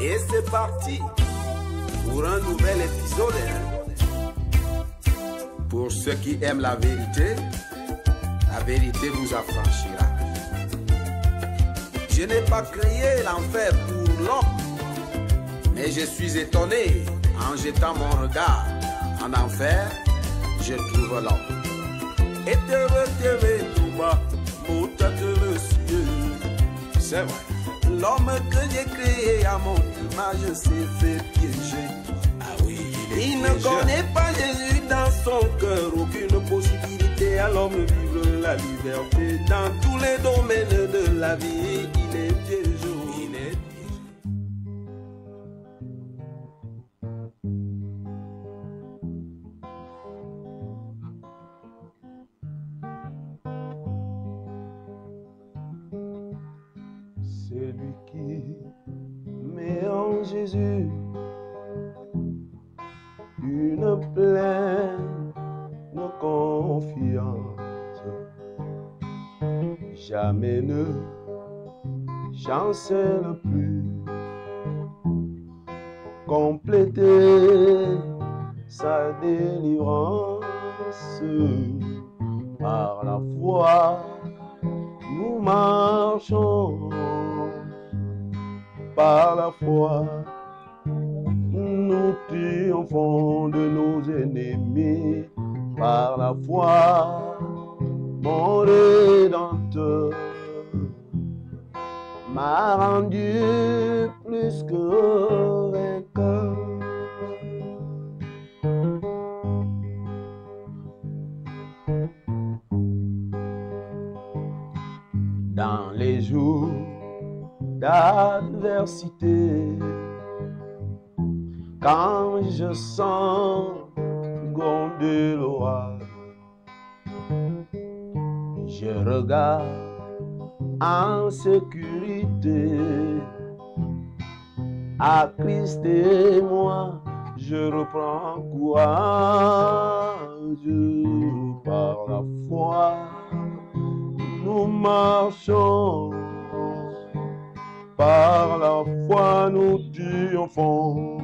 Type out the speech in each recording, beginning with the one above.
Et c'est parti pour un nouvel épisode. Pour ceux qui aiment la vérité vous affranchira. Je n'ai pas créé l'enfer pour l'homme, mais je suis étonné en jetant mon regard en enfer, je trouve l'homme. Et tout bas, le cieux. C'est vrai. L'homme que j'ai créé à mon image s'est fait piéger. Ah oui, il ne connaît pas Jésus dans son cœur. Aucune possibilité à l'homme de vivre la liberté. Dans tous les domaines de la vie, il est piégé. Il est piégé. Celui qui met en Jésus une pleine confiance, jamais ne chancelle plus, compléter sa délivrance par la foi. Nous marchons par la foi, nous triomphons de nos ennemis. Par la foi, mon Rédempteur m'a rendu plus que vainqueur. Dans les jours d'adversité, quand je sens gronder l'orage, je regarde en sécurité à Christ et moi, je reprends courage. Par la foi, nous marchons, par la foi nous triomphons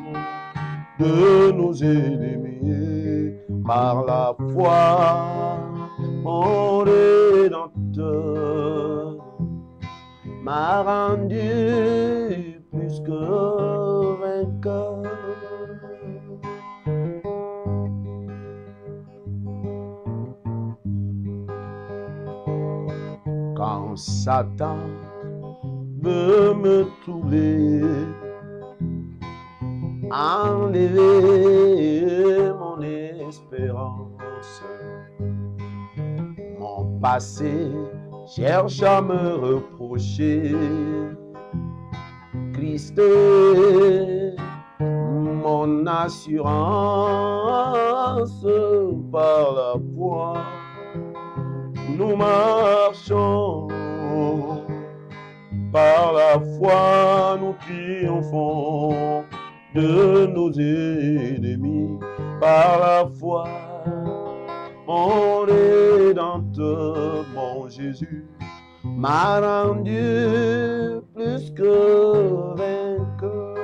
de nos ennemis. Par la foi, mon Rédempteur m'a rendu plus que vainqueur. Quand Satan veut me troubler, enlever mon espérance, mon passé cherche à me reprocher. Christ est mon assurance. Par la foi nous marchons, par la foi nous triomphons de nos ennemis. Par la foi, mon Rédempteur, mon Jésus, m'a rendu plus que vainqueur.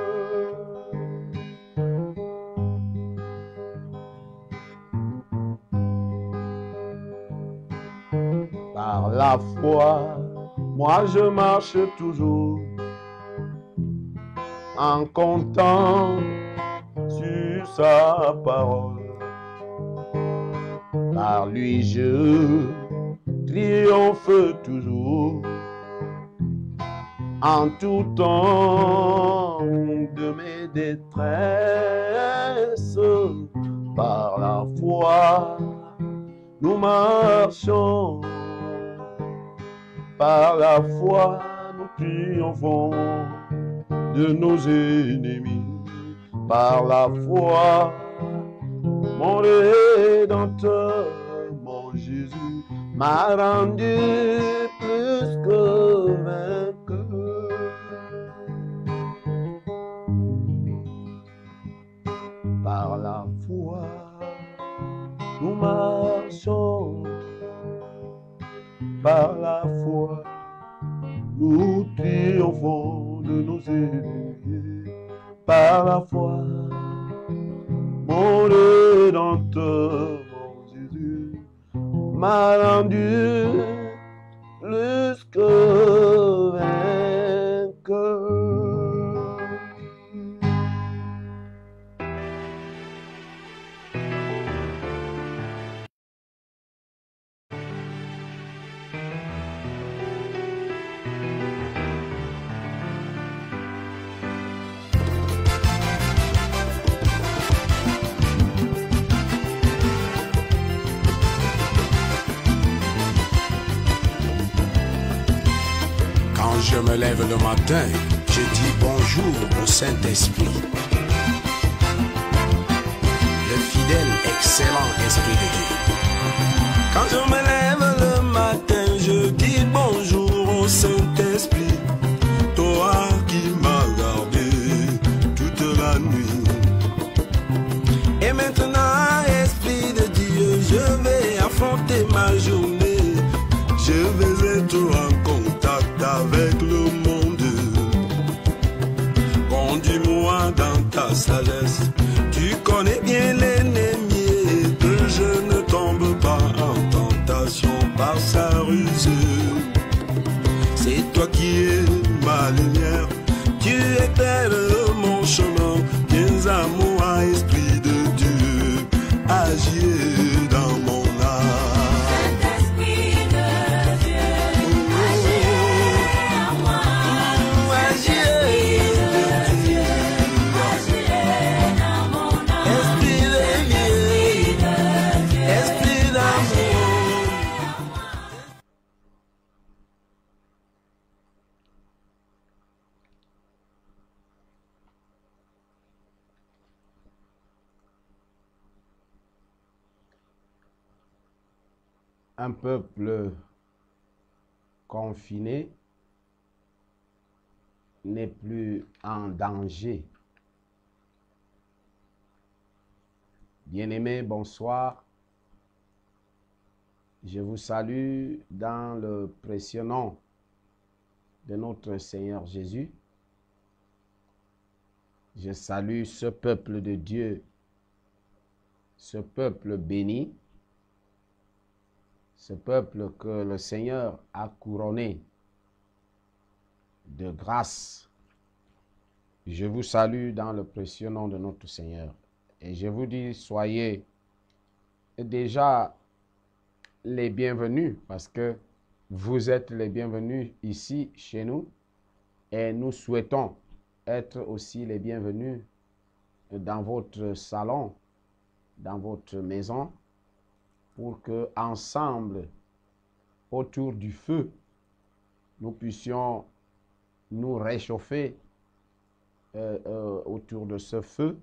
Par la foi, moi je marche toujours en comptant sur sa parole. Par lui je triomphe toujours en tout temps de mes détresses. Par la foi nous marchons, par la foi nous triomphons de nos ennemis. Par la foi, mon Rédempteur, mon Jésus, m'a rendu plus que vainqueur. Par la foi, nous marchons, par la foi, nous triomphons de nos ennemis. par la foi, mon Rédempteur, mon Jésus, m'a rendu plus que vainqueur. Quand je me lève le matin, je dis bonjour au Saint-Esprit. Le fidèle, excellent Esprit de Dieu. Quand je me lève le matin, je dis bonjour au Saint-Esprit. Toi qui m'as gardé toute la nuit. Et maintenant, Esprit de Dieu, je vais affronter ma journée. Je vais être en contact avec le monde. Conduis-moi dans ta sagesse. Tu connais bien l'ennemi, que je ne tombe pas en tentation par sa ruse. C'est toi qui es ma lumière, tu éclaires mon chemin. Viens à moi, Esprit de Dieu, agis dans mon âme. Un peuple confiné n'est plus en danger. Bien-aimés, bonsoir. Je vous salue dans le précieux nom de notre Seigneur Jésus. Je salue ce peuple de Dieu, ce peuple béni, ce peuple que le Seigneur a couronné de grâce. Je vous salue dans le précieux nom de notre Seigneur. Et je vous dis, soyez déjà les bienvenus, parce que vous êtes les bienvenus ici, chez nous. Et nous souhaitons être aussi les bienvenus dans votre salon, dans votre maison, pour que ensemble, autour du feu, nous puissions nous réchauffer autour de ce feu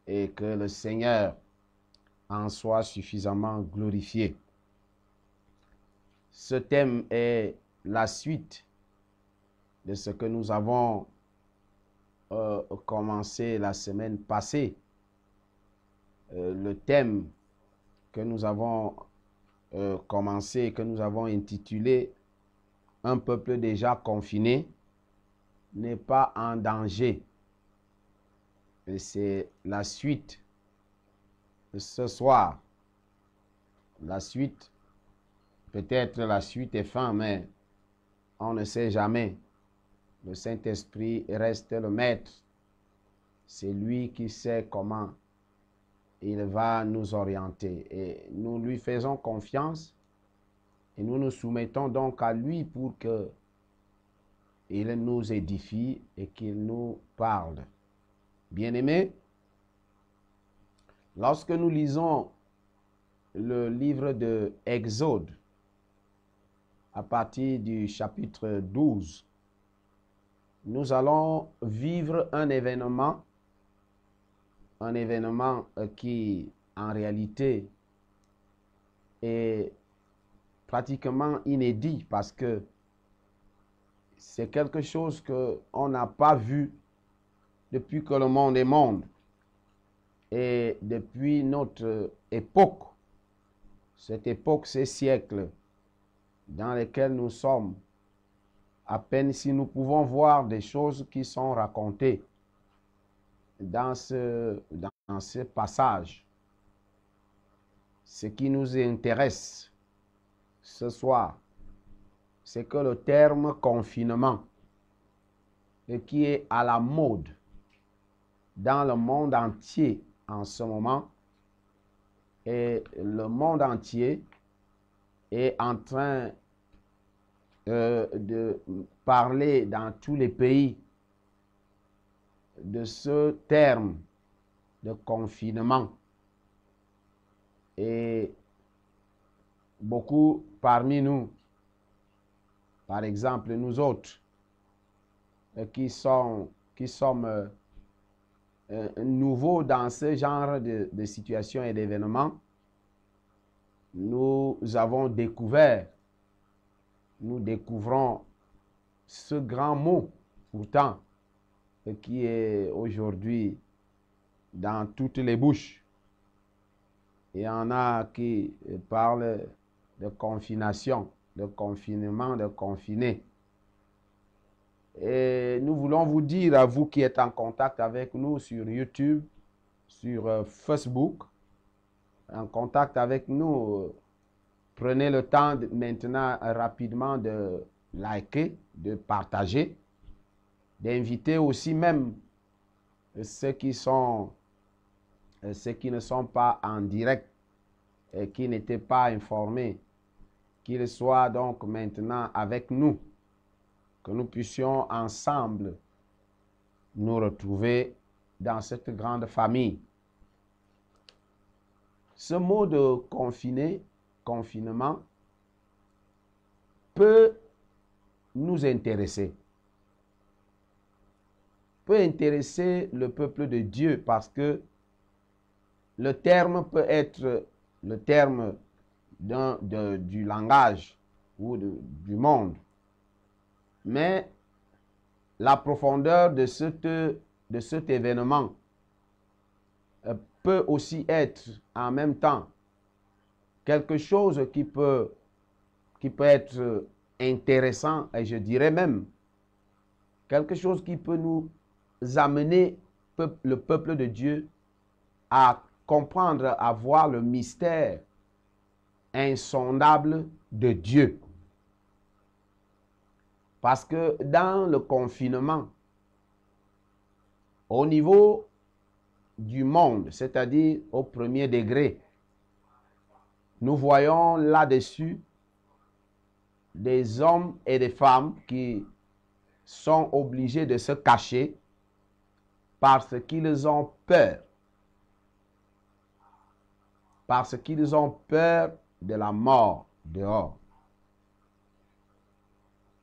et que le Seigneur en soit suffisamment glorifié. Ce thème est la suite de ce que nous avons commencé la semaine passée. Le thème que nous avons commencé, que nous avons intitulé « Un peuple déjà confiné n'est pas en danger ». Et c'est la suite de ce soir. La suite, peut-être la suite est fin, mais on ne sait jamais. Le Saint-Esprit reste le maître. C'est lui qui sait comment il va nous orienter. Et nous lui faisons confiance et nous nous soumettons donc à lui pour qu'il nous édifie et qu'il nous parle. Bien-aimés, lorsque nous lisons le livre de Exode, à partir du chapitre 12, nous allons vivre un événement qui, en réalité, est pratiquement inédit parce que c'est quelque chose qu'on n'a pas vu depuis que le monde est monde et depuis notre époque, cette époque, ces siècles dans lesquels nous sommes, à peine si nous pouvons voir des choses qui sont racontées dans ce passage, ce qui nous intéresse ce soir, c'est que le terme confinement, qui est à la mode dans le monde entier en ce moment, et le monde entier est en train de parler dans tous les pays de ce terme de confinement. Et beaucoup parmi nous, par exemple nous autres, qui sommes nouveaux dans ce genre de situation et d'événements, nous découvrons ce grand mot pourtant qui est aujourd'hui dans toutes les bouches. Il y en a qui parlent de confination, de confinement, de confiné. Et nous voulons vous dire à vous qui êtes en contact avec nous sur YouTube, sur Facebook, en contact avec nous, prenez le temps maintenant rapidement de liker, de partager, d'inviter aussi même ceux qui ne sont pas en direct et qui n'étaient pas informés, qu'ils soient donc maintenant avec nous, que nous puissions ensemble nous retrouver dans cette grande famille. Ce mot de confinement, peut nous intéresser. Peut intéresser le peuple de Dieu parce que le terme peut être le terme du langage ou du monde. Mais la profondeur de cet événement peut aussi être en même temps quelque chose qui peut être intéressant, et je dirais même quelque chose qui peut nous amener, le peuple de Dieu, à comprendre, à voir le mystère insondable de Dieu. Parce que dans le confinement, au niveau du monde, c'est-à-dire au premier degré, nous voyons là-dessus des hommes et des femmes qui sont obligés de se cacher parce qu'ils ont peur. Parce qu'ils ont peur de la mort dehors.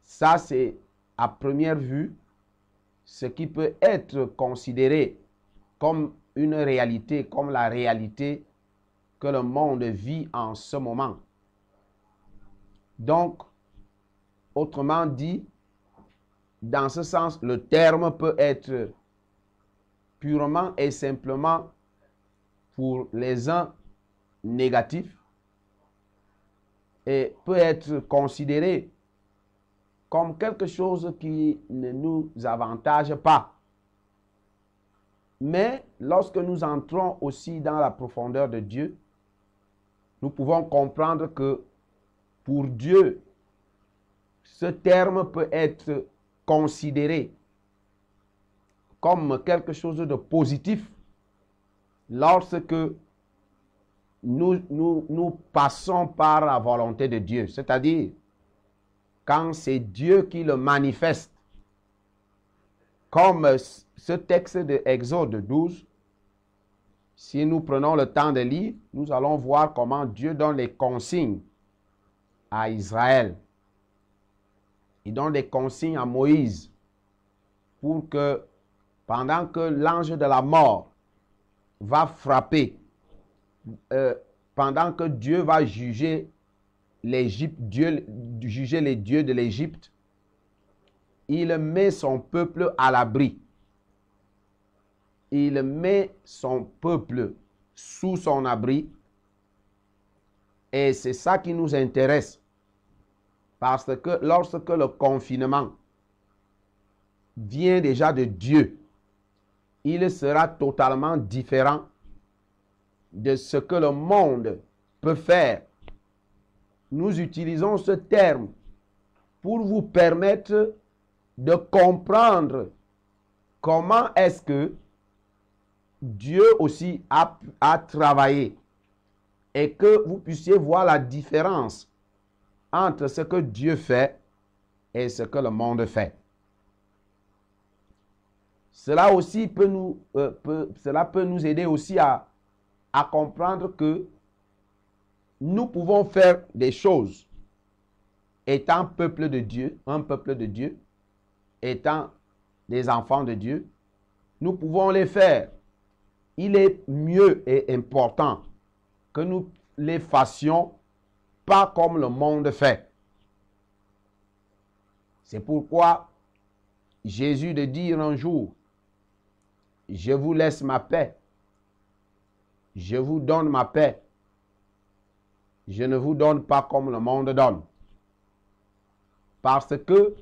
Ça, c'est à première vue ce qui peut être considéré comme une réalité, comme la réalité que le monde vit en ce moment. Donc, autrement dit, dans ce sens, le terme peut être purement et simplement pour les uns négatif et peut être considéré comme quelque chose qui ne nous avantage pas. Mais lorsque nous entrons aussi dans la profondeur de Dieu, nous pouvons comprendre que pour Dieu, ce terme peut être considéré comme quelque chose de positif lorsque nous passons par la volonté de Dieu, c'est-à-dire quand c'est Dieu qui le manifeste. Comme ce texte de Exode 12, si nous prenons le temps de lire, nous allons voir comment Dieu donne les consignes à Israël. Il donne des consignes à Moïse pour que pendant que l'ange de la mort va frapper, pendant que Dieu va juger l'Égypte, juger les dieux de l'Égypte, il met son peuple à l'abri. Il met son peuple sous son abri. Et c'est ça qui nous intéresse. Parce que lorsque le confinement vient déjà de Dieu, il sera totalement différent de ce que le monde peut faire. Nous utilisons ce terme pour vous permettre de comprendre comment est-ce que Dieu aussi a travaillé et que vous puissiez voir la différence entre ce que Dieu fait et ce que le monde fait. Cela aussi peut nous aider aussi à comprendre que nous pouvons faire des choses étant peuple de Dieu, un peuple de Dieu, étant des enfants de Dieu, nous pouvons les faire. Il est mieux et important que nous les fassions pas comme le monde fait. C'est pourquoi Jésus de dire un jour, je vous laisse ma paix, je vous donne ma paix, je ne vous donne pas comme le monde donne. Parce que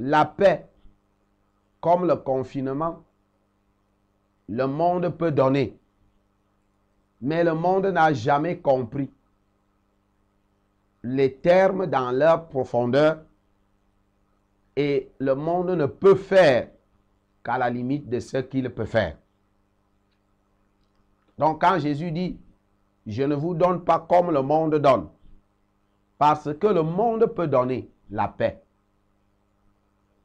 la paix, comme le confinement, le monde peut donner. Mais le monde n'a jamais compris les termes dans leur profondeur et le monde ne peut faire qu'à la limite de ce qu'il peut faire. Donc quand Jésus dit, je ne vous donne pas comme le monde donne, parce que le monde peut donner la paix.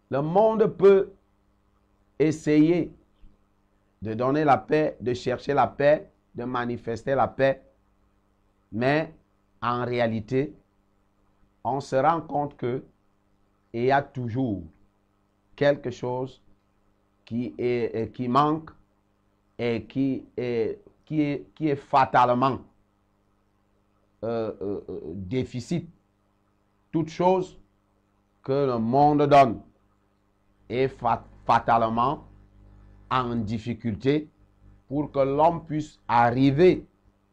Le monde peut essayer de donner la paix, de chercher la paix, de manifester la paix, mais en réalité, on se rend compte que il y a toujours quelque chose qui manque et qui est fatalement déficit. Toute chose que le monde donne est fatalement en difficulté pour que l'homme puisse arriver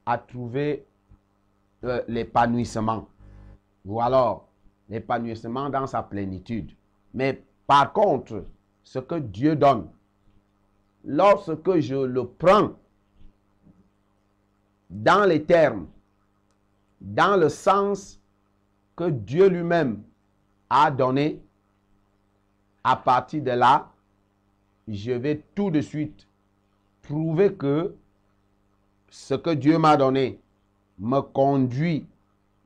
à trouver l'épanouissement. Ou alors, l'épanouissement dans sa plénitude. Mais par contre, ce que Dieu donne, lorsque je le prends dans les termes, dans le sens que Dieu lui-même a donné, à partir de là, je vais tout de suite prouver que ce que Dieu m'a donné me conduit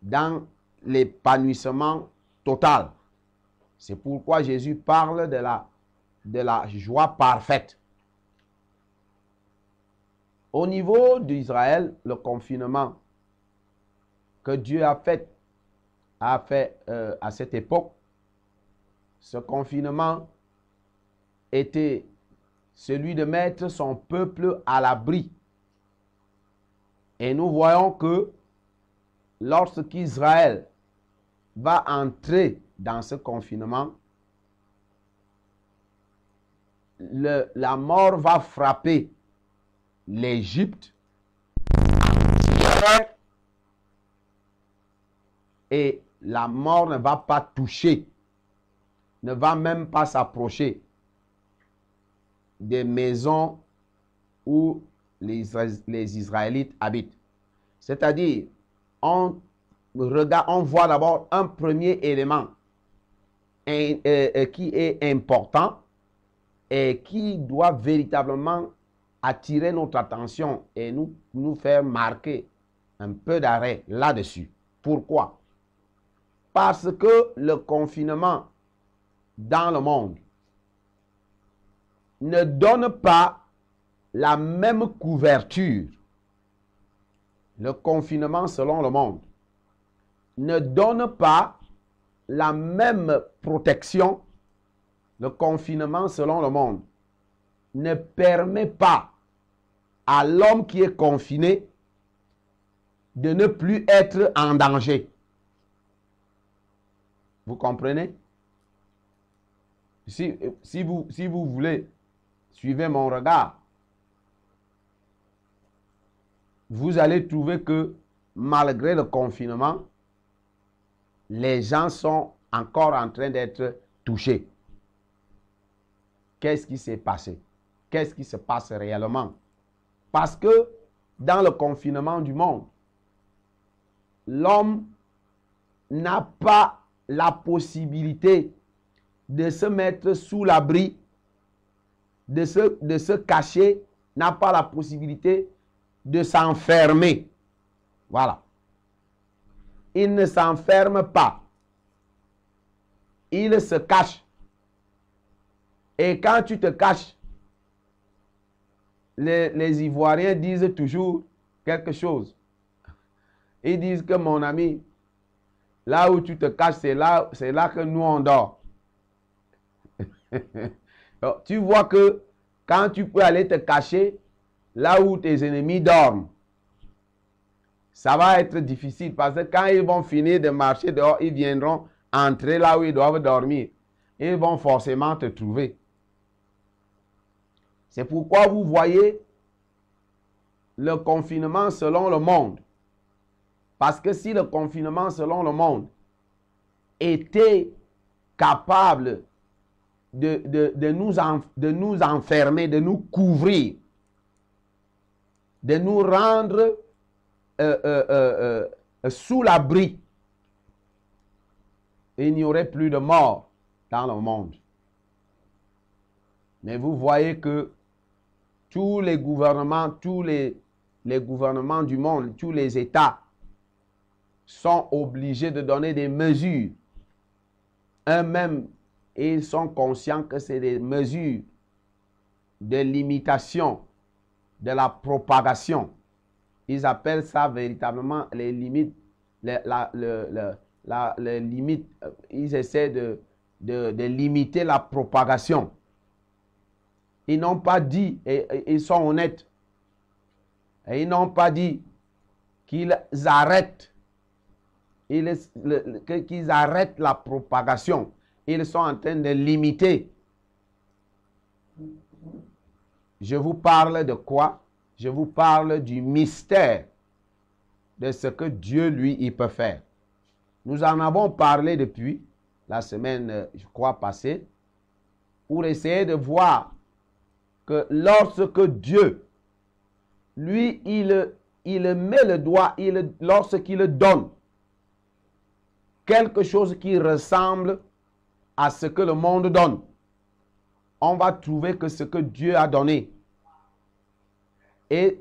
dans l'épanouissement total. C'est pourquoi Jésus parle de la joie parfaite. Au niveau d'Israël, le confinement que Dieu a fait à cette époque, ce confinement était celui de mettre son peuple à l'abri. Et nous voyons que lorsqu'Israël va entrer dans ce confinement, la mort va frapper l'Égypte et la mort ne va pas toucher, ne va même pas s'approcher des maisons où les Israélites habitent. C'est-à-dire, on voit d'abord un premier élément qui est important et qui doit véritablement attirer notre attention et nous faire marquer un peu d'arrêt là-dessus. Pourquoi? Parce que le confinement dans le monde ne donne pas la même couverture. Le confinement selon le monde ne donne pas la même protection. Le confinement selon le monde ne permet pas à l'homme qui est confiné de ne plus être en danger. Vous comprenez? Si vous voulez, suivez mon regard. Vous allez trouver que malgré le confinement, les gens sont encore en train d'être touchés. Qu'est-ce qui s'est passé? qu'est-ce qui se passe réellement. Parce que dans le confinement du monde, l'homme n'a pas la possibilité de se mettre sous l'abri, de se cacher, n'a pas la possibilité de s'enfermer. Voilà. Il ne s'enferme pas. Il se cache. Et quand tu te caches, les Ivoiriens disent toujours quelque chose. Ils disent que mon ami, là où tu te caches, c'est là que nous on dort. Alors, tu vois que quand tu peux aller te cacher là où tes ennemis dorment, ça va être difficile parce que quand ils vont finir de marcher dehors, ils viendront entrer là où ils doivent dormir. Ils vont forcément te trouver. C'est pourquoi vous voyez le confinement selon le monde. Parce que si le confinement selon le monde était capable de nous enfermer, de nous couvrir, de nous rendre sous l'abri, il n'y aurait plus de morts dans le monde. Mais vous voyez que tous les gouvernements, tous les gouvernements du monde, tous les États sont obligés de donner des mesures. Eux-mêmes, ils sont conscients que c'est des mesures de limitation de la propagation. Ils appellent ça véritablement les limites, les limites. Ils essaient de limiter la propagation. Ils n'ont pas dit, et ils sont honnêtes, et ils n'ont pas dit qu'ils arrêtent, qu'ils arrêtent la propagation. Ils sont en train de limiter. Je vous parle de quoi? Je vous parle du mystère de ce que Dieu, lui, il peut faire. Nous en avons parlé depuis la semaine, je crois, passée, pour essayer de voir que lorsque Dieu, lui, il met le doigt, lorsqu'il donne quelque chose qui ressemble à ce que le monde donne, on va trouver que ce que Dieu a donné est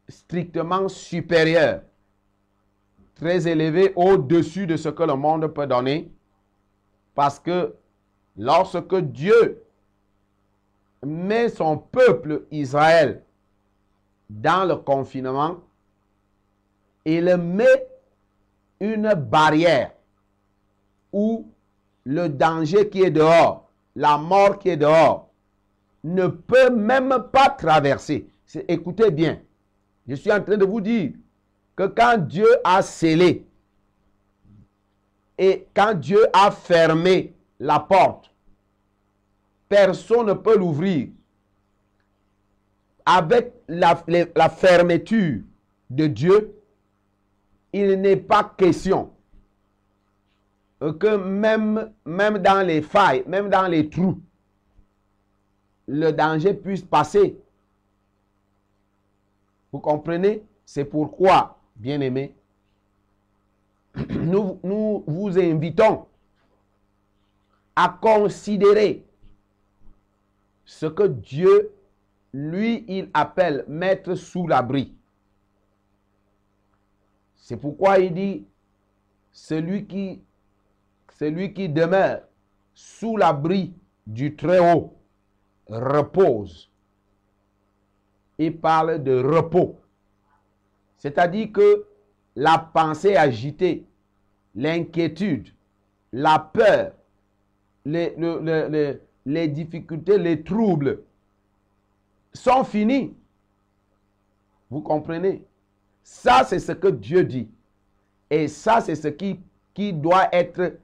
strictement supérieur, très élevé au-dessus de ce que le monde peut donner, parce que lorsque Dieu met son peuple Israël dans le confinement, il met une barrière où le danger qui est dehors, la mort qui est dehors, ne peut même pas traverser. Écoutez bien, je suis en train de vous dire que quand Dieu a scellé et quand Dieu a fermé la porte, personne ne peut l'ouvrir. Avec la fermeture de Dieu, il n'est pas question que même dans les failles, même dans les trous, le danger puisse passer. Vous comprenez? C'est pourquoi, bien-aimés, nous vous invitons à considérer ce que Dieu, lui, il appelle mettre sous l'abri. C'est pourquoi il dit, celui qui demeure sous l'abri du Très-Haut repose. Il parle de repos. C'est-à-dire que la pensée agitée, l'inquiétude, la peur, les difficultés, les troubles sont finis. Vous comprenez? Ça, c'est ce que Dieu dit. Et ça, c'est ce qui doit être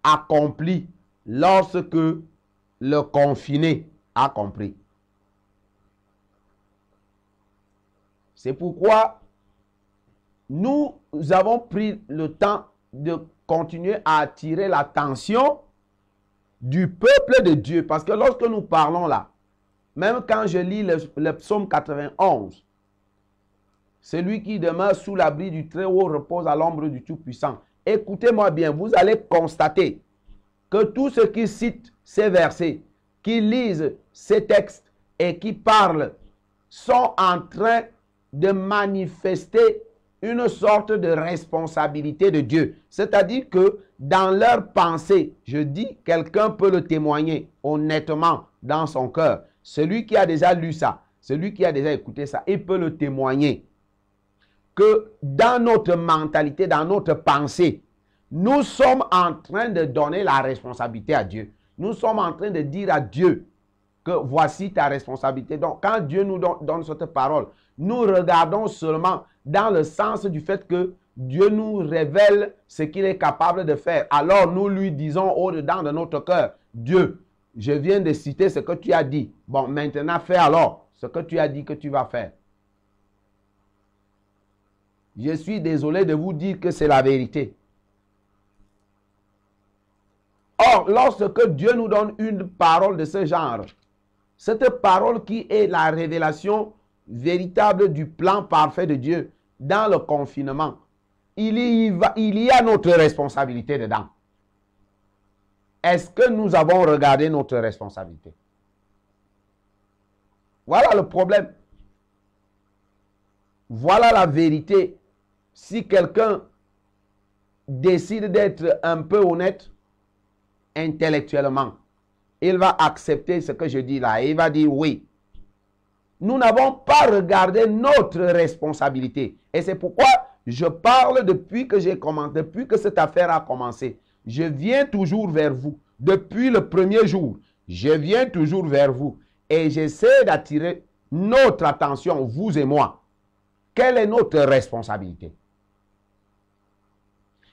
accompli lorsque le confiné a compris. C'est pourquoi nous avons pris le temps de continuer à attirer l'attention du peuple de Dieu. Parce que lorsque nous parlons là, Même quand je lis le psaume 91, celui qui demeure sous l'abri du Très-Haut repose à l'ombre du Tout-Puissant. Écoutez-moi bien, vous allez constater que tous ceux qui citent ces versets, qui lisent ces textes et qui parlent, sont en train de manifester une sorte de responsabilité de Dieu. C'est-à-dire que dans leur pensée, je dis, quelqu'un peut le témoigner honnêtement dans son cœur. Celui qui a déjà lu ça, celui qui a déjà écouté ça, il peut le témoigner. Que dans notre mentalité, dans notre pensée, nous sommes en train de donner la responsabilité à Dieu. Nous sommes en train de dire à Dieu que voici ta responsabilité. Donc, quand Dieu nous donne cette parole, nous regardons seulement dans le sens du fait que Dieu nous révèle ce qu'il est capable de faire. Alors, nous lui disons au-dedans de notre cœur, Dieu, je viens de citer ce que tu as dit. Bon, maintenant, fais alors ce que tu as dit que tu vas faire. Je suis désolé de vous dire que c'est la vérité. Or, lorsque Dieu nous donne une parole de ce genre, cette parole qui est la révélation véritable du plan parfait de Dieu dans le confinement, il y a notre responsabilité dedans. Est-ce que nous avons regardé notre responsabilité? Voilà le problème. Voilà la vérité. Si quelqu'un décide d'être un peu honnête intellectuellement, il va accepter ce que je dis là et il va dire oui. Nous n'avons pas regardé notre responsabilité. Et c'est pourquoi je parle depuis que j'ai commencé, depuis que cette affaire a commencé. Je viens toujours vers vous. Depuis le premier jour, je viens toujours vers vous. Et j'essaie d'attirer notre attention, vous et moi. Quelle est notre responsabilité?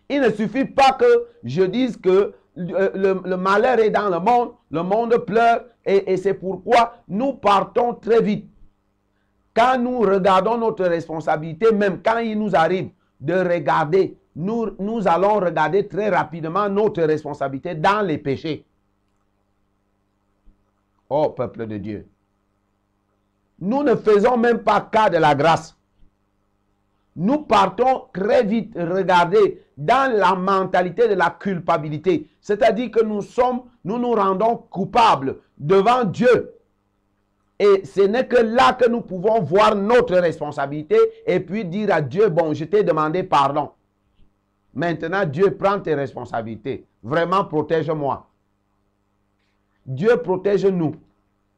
Il ne suffit pas que je dise que le malheur est dans le monde pleure et c'est pourquoi nous partons très vite. Quand nous regardons notre responsabilité, même quand il nous arrive de regarder, nous allons regarder très rapidement notre responsabilité dans les péchés. Oh peuple de Dieu, nous ne faisons même pas cas de la grâce. Nous partons très vite regarder dans la mentalité de la culpabilité. C'est-à-dire que nous nous rendons coupables devant Dieu. Et ce n'est que là que nous pouvons voir notre responsabilité et puis dire à Dieu, bon, je t'ai demandé pardon. Maintenant, Dieu prend tes responsabilités. Vraiment, protège-moi. Dieu protège-nous.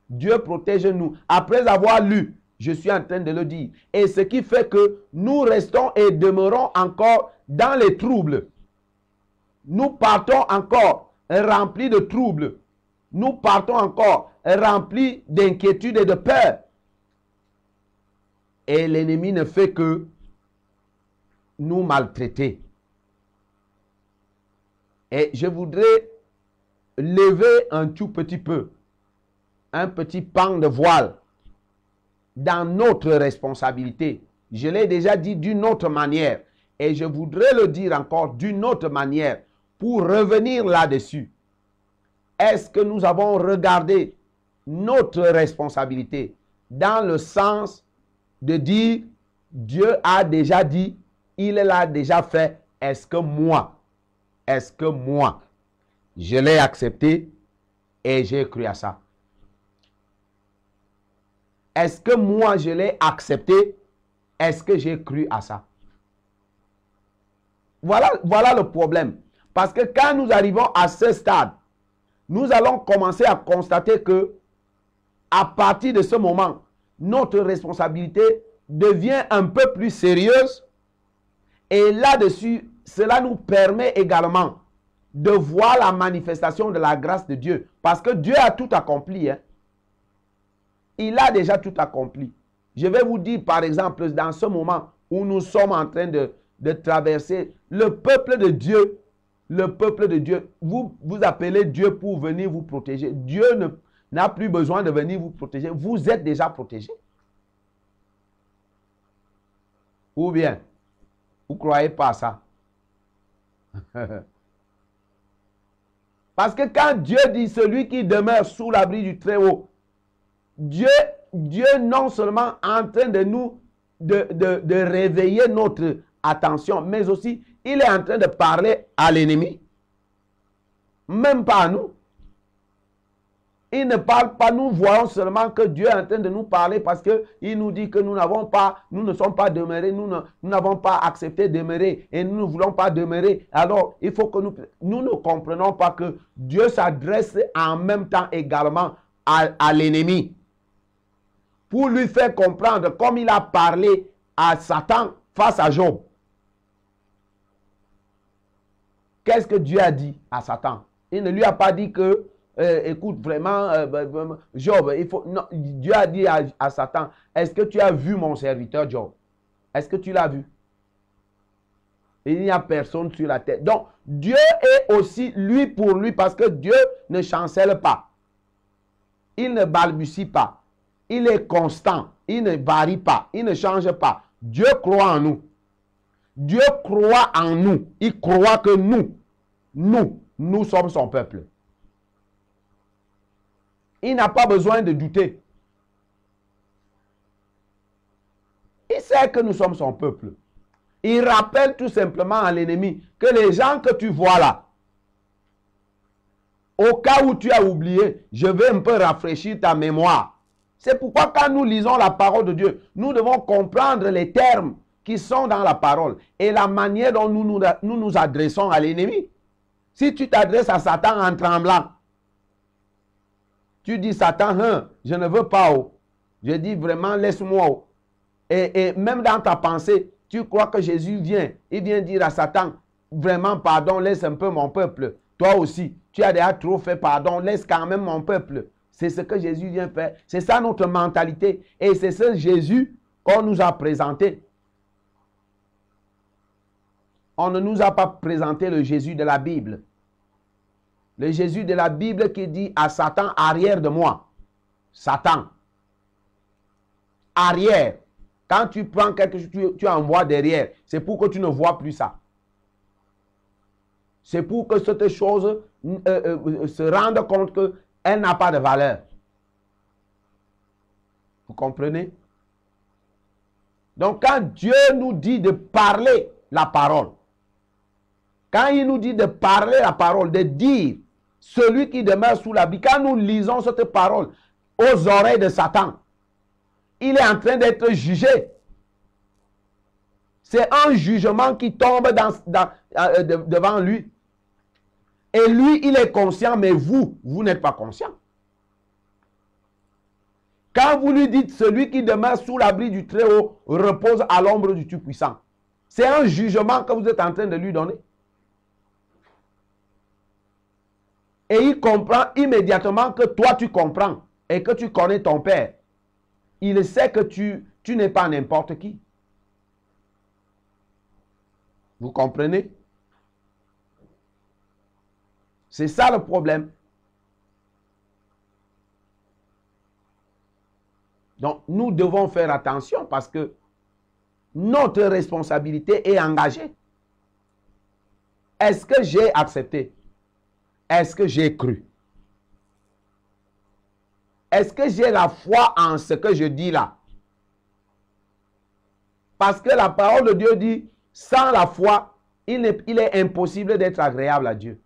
Dieu protège-nous. Après avoir lu, je suis en train de le dire. Et ce qui fait que nous restons et demeurons encore dans les troubles. Nous partons encore remplis de troubles. Nous partons encore remplis d'inquiétude et de peur. Et l'ennemi ne fait que nous maltraiter. Et je voudrais lever un tout petit peu, un petit pan de voile dans notre responsabilité. Je l'ai déjà dit d'une autre manière et je voudrais le dire encore d'une autre manière pour revenir là-dessus. Est-ce que nous avons regardé notre responsabilité dans le sens de dire Dieu a déjà dit, il l'a déjà fait, est-ce que moi, je l'ai accepté et j'ai cru à ça? Est-ce que moi, je l'ai accepté? Est-ce que j'ai cru à ça? Voilà le problème. Parce que quand nous arrivons à ce stade, nous allons commencer à constater que, à partir de ce moment, notre responsabilité devient un peu plus sérieuse. Et là-dessus, cela nous permet également de voir la manifestation de la grâce de Dieu. Parce que Dieu a tout accompli, hein. Il a déjà tout accompli. Je vais vous dire, par exemple, dans ce moment où nous sommes en train de traverser, le peuple de Dieu, vous appelez Dieu pour venir vous protéger. Dieu n'a plus besoin de venir vous protéger. Vous êtes déjà protégé. Ou bien, vous ne croyez pas à ça? Parce que quand Dieu dit celui qui demeure sous l'abri du Très-Haut Dieu non seulement en train de nous, de réveiller notre attention, mais aussi il est en train de parler à l'ennemi. Même pas à nous. Il ne parle pas, nous voyons seulement que Dieu est en train de nous parler parce qu'il nous dit que nous ne sommes pas demeurés, nous n'avons pas accepté de demeurer et nous ne voulons pas demeurer. Alors, il faut que nous ne comprenons pas que Dieu s'adresse en même temps également à l'ennemi pour lui faire comprendre comme il a parlé à Satan face à Job. Qu'est-ce que Dieu a dit à Satan? Il ne lui a pas dit que écoute, vraiment, Job, non, Dieu a dit à Satan, est-ce que tu as vu mon serviteur Job? Est-ce que tu l'as vu? Il n'y a personne sur la terre. Donc, Dieu est aussi lui pour lui parce que Dieu ne chancelle pas. Il ne balbutie pas. Il est constant. Il ne varie pas. Il ne change pas. Dieu croit en nous. Dieu croit en nous. Il croit que nous sommes son peuple. Il n'a pas besoin de douter. Il sait que nous sommes son peuple. Il rappelle tout simplement à l'ennemi que les gens que tu vois là, au cas où tu as oublié, je vais un peu rafraîchir ta mémoire. C'est pourquoi quand nous lisons la parole de Dieu, nous devons comprendre les termes qui sont dans la parole et la manière dont nous nous adressons à l'ennemi. Si tu t'adresses à Satan en tremblant, tu dis Satan, hein, je ne veux pas. Oh. Je dis vraiment, laisse-moi. Oh. Et même dans ta pensée, tu crois que Jésus vient. Il vient dire à Satan, vraiment, pardon, laisse un peu mon peuple. Toi aussi, tu as déjà trop fait, pardon, laisse quand même mon peuple. C'est ce que Jésus vient faire. C'est ça notre mentalité. Et c'est ce Jésus qu'on nous a présenté. On ne nous a pas présenté le Jésus de la Bible. Le Jésus de la Bible qui dit à Satan, arrière de moi. Satan. Arrière. Quand tu prends quelque chose, tu envoies derrière. C'est pour que tu ne vois plus ça. C'est pour que cette chose se rende compte qu'elle n'a pas de valeur. Vous comprenez? Donc quand Dieu nous dit de parler la parole, quand il nous dit de parler la parole, de dire celui qui demeure sous l'abri, quand nous lisons cette parole aux oreilles de Satan, il est en train d'être jugé. C'est un jugement qui tombe devant lui. Et lui, il est conscient, mais vous n'êtes pas conscient. Quand vous lui dites celui qui demeure sous l'abri du Très-Haut repose à l'ombre du Tout-Puissant, c'est un jugement que vous êtes en train de lui donner. Et il comprend immédiatement que toi tu comprends et que tu connais ton Père. Il sait que tu n'es pas n'importe qui. Vous comprenez? C'est ça le problème. Donc nous devons faire attention parce que notre responsabilité est engagée. Est-ce que j'ai accepté? Est-ce que j'ai cru? Est-ce que j'ai la foi en ce que je dis là? Parce que la parole de Dieu dit, sans la foi, il est impossible d'être agréable à Dieu.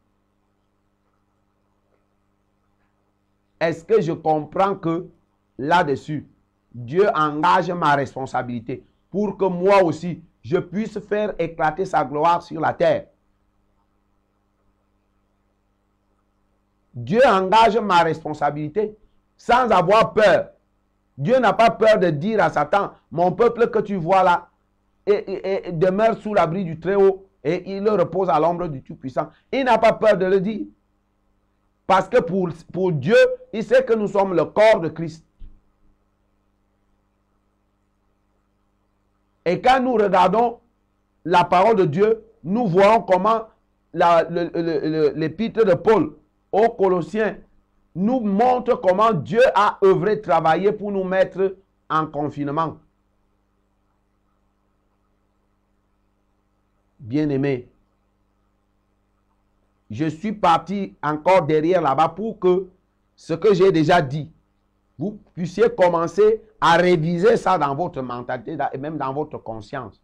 Est-ce que je comprends que là-dessus, Dieu engage ma responsabilité pour que moi aussi, je puisse faire éclater sa gloire sur la terre? Dieu engage ma responsabilité sans avoir peur. Dieu n'a pas peur de dire à Satan, mon peuple que tu vois là, et demeure sous l'abri du Très-Haut et il repose à l'ombre du Tout-Puissant. Il n'a pas peur de le dire. Parce que pour Dieu, il sait que nous sommes le corps de Christ. Et quand nous regardons la parole de Dieu, nous voyons comment l'épître de Paul aux Colossiens nous montre comment Dieu a œuvré, travaillé pour nous mettre en confinement. Bien-aimé, je suis parti encore derrière là-bas pour que ce que j'ai déjà dit, vous puissiez commencer à réviser ça dans votre mentalité et même dans votre conscience.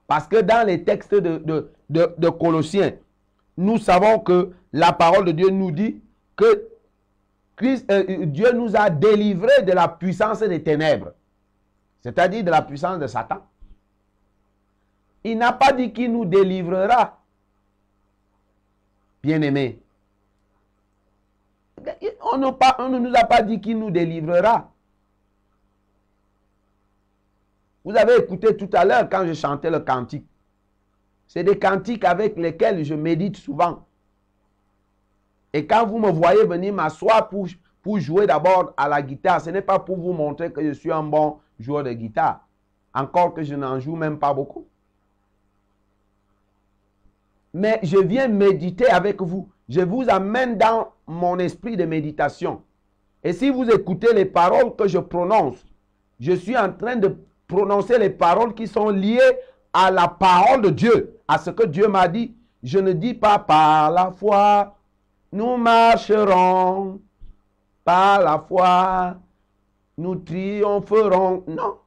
Parce que dans les textes de Colossiens, nous savons que la parole de Dieu nous dit que Dieu nous a délivrés de la puissance des ténèbres, c'est-à-dire de la puissance de Satan. Il n'a pas dit qu'il nous délivrera, bien-aimés. On ne nous a pas dit qu'il nous délivrera. Vous avez écouté tout à l'heure quand je chantais le cantique. C'est des cantiques avec lesquels je médite souvent. Et quand vous me voyez venir m'asseoir pour jouer d'abord à la guitare, ce n'est pas pour vous montrer que je suis un bon joueur de guitare. Encore que je n'en joue même pas beaucoup. Mais je viens méditer avec vous. Je vous amène dans mon esprit de méditation. Et si vous écoutez les paroles que je prononce, je suis en train de prononcer les paroles qui sont liées à la parole de Dieu, à ce que Dieu m'a dit. Je ne dis pas par la foi, nous marcherons, par la foi, nous triompherons. Non.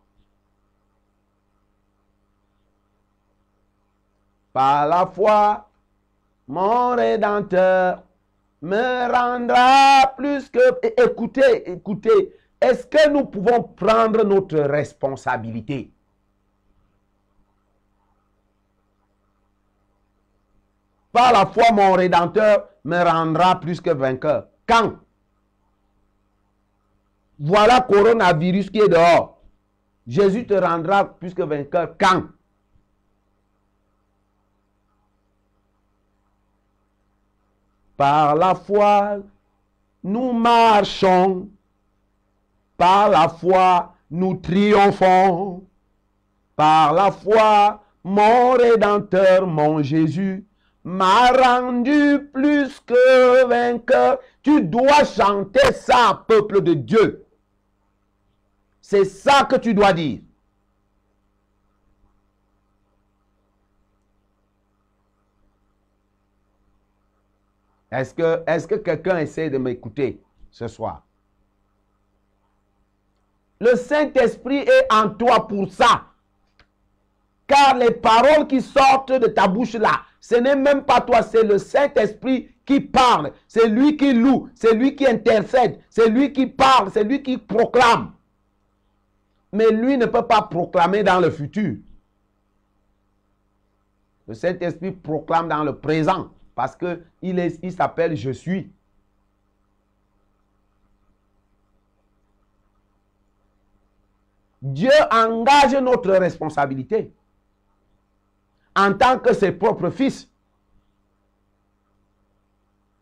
Par la foi, mon Rédempteur me rendra plus que... Écoutez, écoutez. Est-ce que nous pouvons prendre notre responsabilité? Par la foi, mon Rédempteur me rendra plus que vainqueur. Quand? Voilà coronavirus qui est dehors. Jésus te rendra plus que vainqueur. Quand? Par la foi, nous marchons. Par la foi, nous triomphons. Par la foi, mon Rédempteur, mon Jésus, m'a rendu plus que vainqueur. Tu dois chanter ça, peuple de Dieu. C'est ça que tu dois dire. Est-ce que quelqu'un essaie de m'écouter ce soir? Le Saint-Esprit est en toi pour ça. Car les paroles qui sortent de ta bouche là, ce n'est même pas toi, c'est le Saint-Esprit qui parle. C'est lui qui loue, c'est lui qui intercède, c'est lui qui parle, c'est lui qui proclame. Mais lui ne peut pas proclamer dans le futur. Le Saint-Esprit proclame dans le présent parce qu'il s'appelle « Je suis ». Dieu engage notre responsabilité en tant que ses propres fils.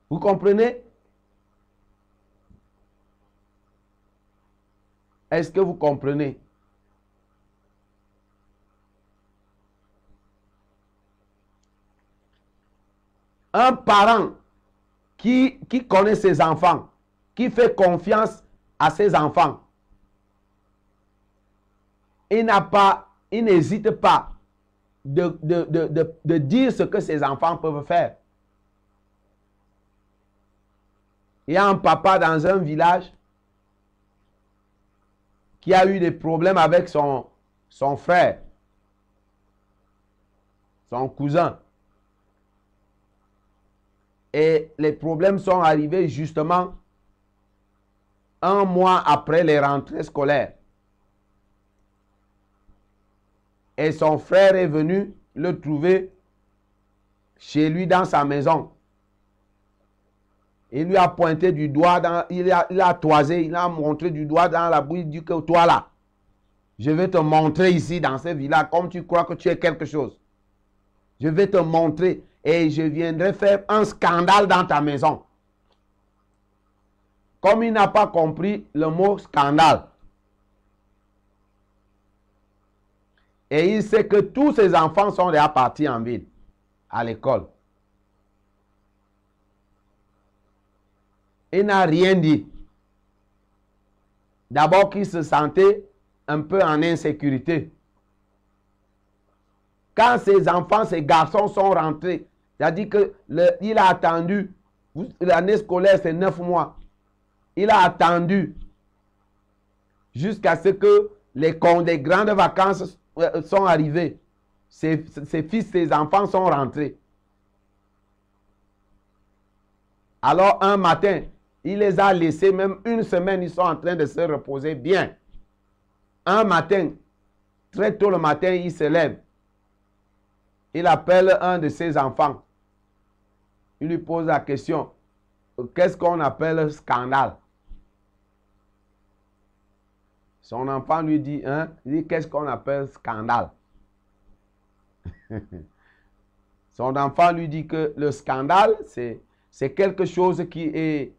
Vous comprenez? Est-ce que vous comprenez? Un parent qui connaît ses enfants, qui fait confiance à ses enfants, il n'hésite pas de dire ce que ses enfants peuvent faire. Il y a un papa dans un village qui a eu des problèmes avec son frère, son cousin. Et les problèmes sont arrivés justement un mois après les rentrées scolaires. Et son frère est venu le trouver chez lui dans sa maison. Il lui a pointé du doigt, il a toisé, il a montré du doigt dans la bouche, il dit que toi là, je vais te montrer ici dans ce village, comme tu crois que tu es quelque chose. Je vais te montrer et je viendrai faire un scandale dans ta maison. Comme il n'a pas compris le mot scandale. Et il sait que tous ses enfants sont déjà partis en ville, à l'école. Il n'a rien dit. D'abord qu'il se sentait un peu en insécurité. Quand ses enfants, ses garçons sont rentrés, c'est-à-dire qu'il a attendu, l'année scolaire c'est 9 mois. Il a attendu jusqu'à ce que les grandes vacances sont arrivées. Ses fils, ses enfants sont rentrés. Alors un matin, il les a laissés, même une semaine, ils sont en train de se reposer bien. Un matin, très tôt le matin, il se lève. Il appelle un de ses enfants. Il lui pose la question, qu'est-ce qu'on appelle scandale? Son enfant lui dit, hein? Il dit, qu'est-ce qu'on appelle scandale? Son enfant lui dit que le scandale, c'est quelque chose qui est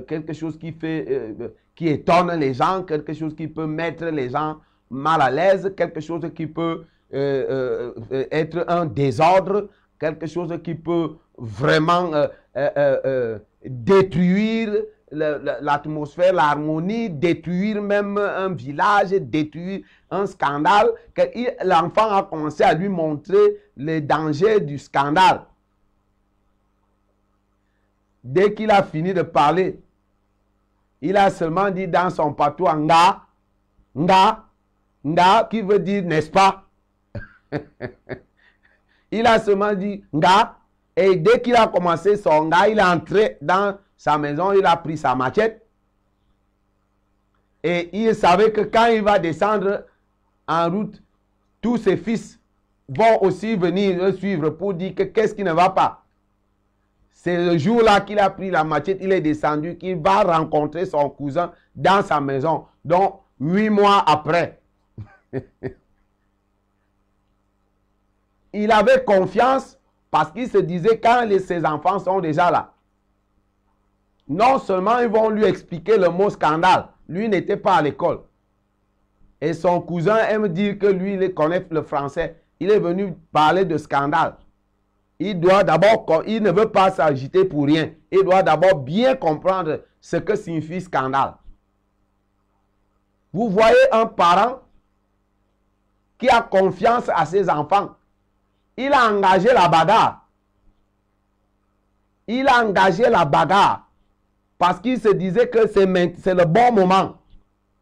quelque chose qui fait, qui étonne les gens, quelque chose qui peut mettre les gens mal à l'aise, quelque chose qui peut être un désordre, quelque chose qui peut vraiment détruire l'atmosphère, l'harmonie, détruire même un village, détruire un scandale. L'enfant a commencé à lui montrer les dangers du scandale. Dès qu'il a fini de parler, il a seulement dit dans son patois, nga, nga, nga, qui veut dire n'est-ce pas? Il a seulement dit nga, et dès qu'il a commencé son nga, il est entré dans sa maison, il a pris sa machette. Et il savait que quand il va descendre en route, tous ses fils vont aussi venir le suivre pour dire que qu'est-ce qui ne va pas. C'est le jour-là qu'il a pris la machette, il est descendu, qu'il va rencontrer son cousin dans sa maison. Donc, 8 mois après. Il avait confiance parce qu'il se disait quand ses enfants sont déjà là. Non seulement ils vont lui expliquer le mot scandale, lui n'était pas à l'école. Et son cousin aime dire que lui, il connaît le français. Il est venu parler de scandale. Il doit d'abord, il ne veut pas s'agiter pour rien. Il doit d'abord bien comprendre ce que signifie scandale. Vous voyez un parent qui a confiance à ses enfants. Il a engagé la bagarre. Il a engagé la bagarre parce qu'il se disait que c'est le bon moment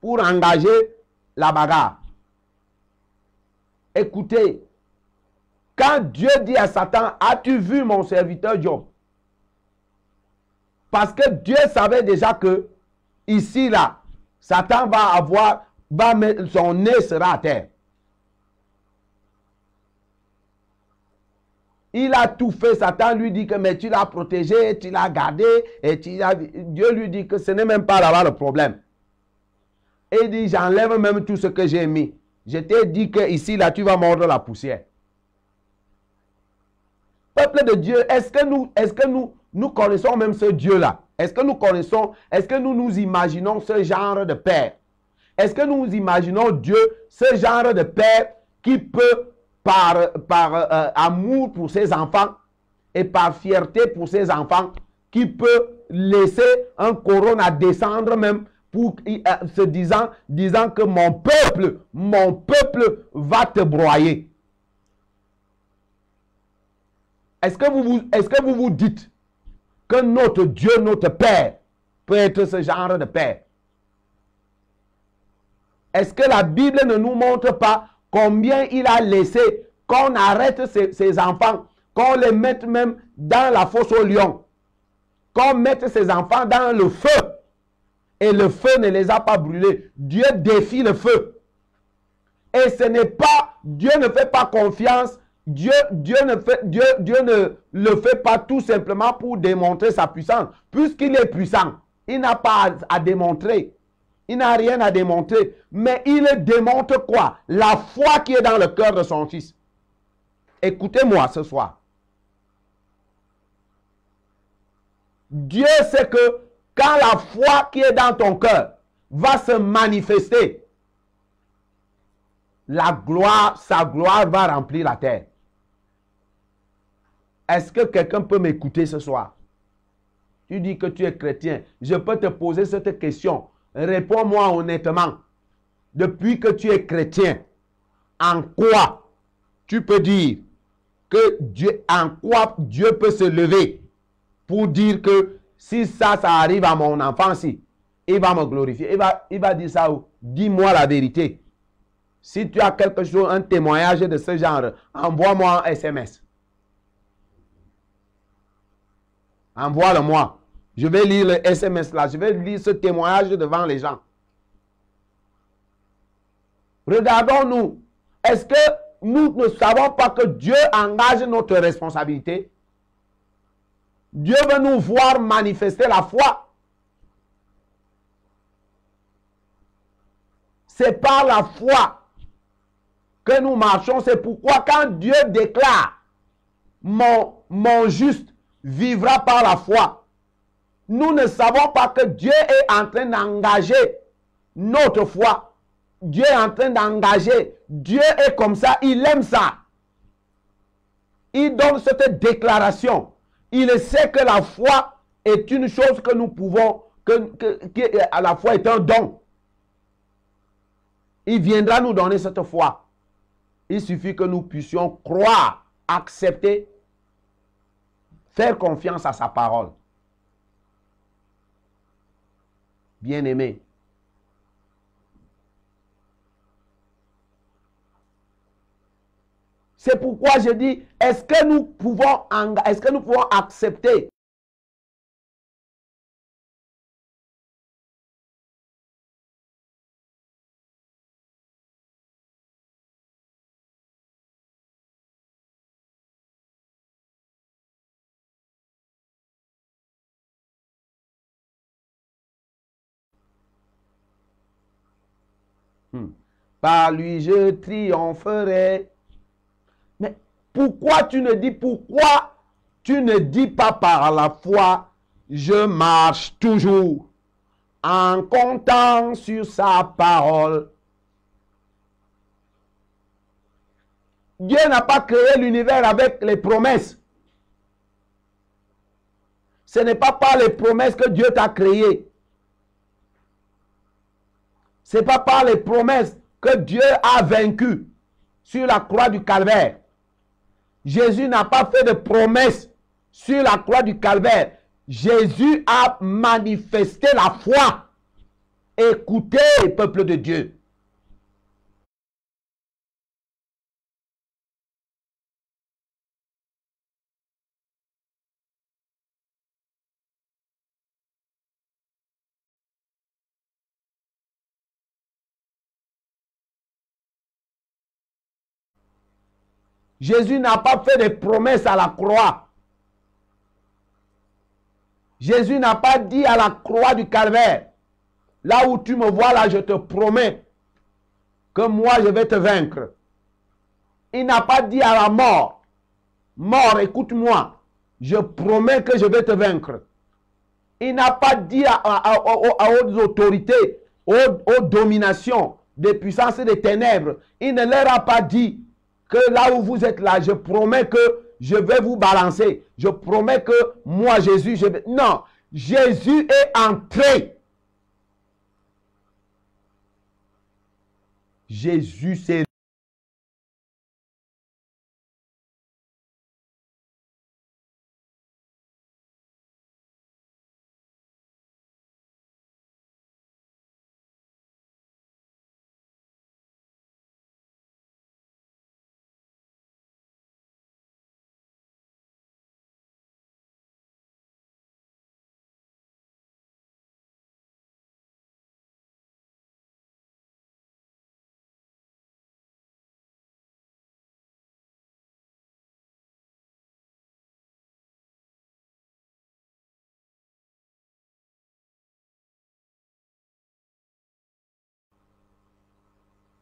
pour engager la bagarre. Écoutez, quand Dieu dit à Satan, as-tu vu mon serviteur Job? Parce que Dieu savait déjà que ici, là, Satan va mettre, son nez sera à terre. Il a tout fait. Satan lui dit que mais tu l'as protégé, tu l'as gardé. Et Dieu lui dit que ce n'est même pas là-bas le problème. Et il dit, j'enlève même tout ce que j'ai mis. Je t'ai dit que ici, là, tu vas mordre la poussière. Peuple de Dieu, est-ce que nous connaissons même ce Dieu-là? Est-ce que nous connaissons, est-ce que nous imaginons ce genre de Père? Est-ce que nous imaginons Dieu, ce genre de Père qui peut, par amour pour ses enfants et par fierté pour ses enfants, qui peut laisser un couronne à descendre même pour se disant que mon peuple va te broyer. Est-ce que vous vous dites que notre Dieu, notre Père, peut être ce genre de Père? Est-ce que la Bible ne nous montre pas combien il a laissé qu'on arrête ses enfants, qu'on les mette même dans la fosse au lion, qu'on mette ses enfants dans le feu, et le feu ne les a pas brûlés. Dieu défie le feu. Et ce n'est pas, Dieu ne fait pas confiance. Dieu ne le fait pas tout simplement pour démontrer sa puissance. Puisqu'il est puissant, il n'a pas à démontrer. Il n'a rien à démontrer. Mais il démontre quoi? La foi qui est dans le cœur de son fils. Écoutez-moi ce soir. Dieu sait que quand la foi qui est dans ton cœur va se manifester, sa gloire va remplir la terre. Est-ce que quelqu'un peut m'écouter ce soir? Tu dis que tu es chrétien. Je peux te poser cette question. Réponds-moi honnêtement. Depuis que tu es chrétien, en quoi tu peux dire que Dieu, en quoi Dieu peut se lever pour dire que Si ça arrive à mon enfant, si, il va me glorifier. Il va dire ça, dis-moi la vérité. Si tu as quelque chose, un témoignage de ce genre, envoie-moi un SMS. Envoie-le-moi. Je vais lire le SMS là. Je vais lire ce témoignage devant les gens. Regardons-nous. Est-ce que nous ne savons pas que Dieu engage notre responsabilité? Dieu veut nous voir manifester la foi. C'est par la foi que nous marchons. C'est pourquoi quand Dieu déclare mon juste vivra par la foi, nous ne savons pas que Dieu est en train d'engager notre foi. Dieu est en train d'engager. Dieu est comme ça. Il aime ça. Il donne cette déclaration. Il sait que la foi est une chose que nous pouvons, à la foi est un don. Il viendra nous donner cette foi. Il suffit que nous puissions croire, accepter, faire confiance à sa parole. Bien-aimé, c'est pourquoi je dis, est-ce que nous pouvons accepter par lui je triompherai. Mais pourquoi tu ne dis pas par la foi, je marche toujours en comptant sur sa parole. Dieu n'a pas créé l'univers avec les promesses. Ce n'est pas par les promesses que Dieu t'a créé. Ce n'est pas par les promesses que Dieu a vaincu sur la croix du Calvaire. Jésus n'a pas fait de promesses sur la croix du Calvaire. Jésus a manifesté la foi. Écoutez, peuple de Dieu. Jésus n'a pas fait de promesses à la croix. Jésus n'a pas dit à la croix du Calvaire, là où tu me vois là, je te promets que moi je vais te vaincre. Il n'a pas dit à la mort, mort, écoute-moi, je promets que je vais te vaincre. Il n'a pas dit aux autorités, aux dominations des puissances des ténèbres, il ne leur a pas dit que là où vous êtes là, je promets que je vais vous balancer. Je promets que moi, Jésus, je vais... Non, Jésus est entré. Jésus, c'est...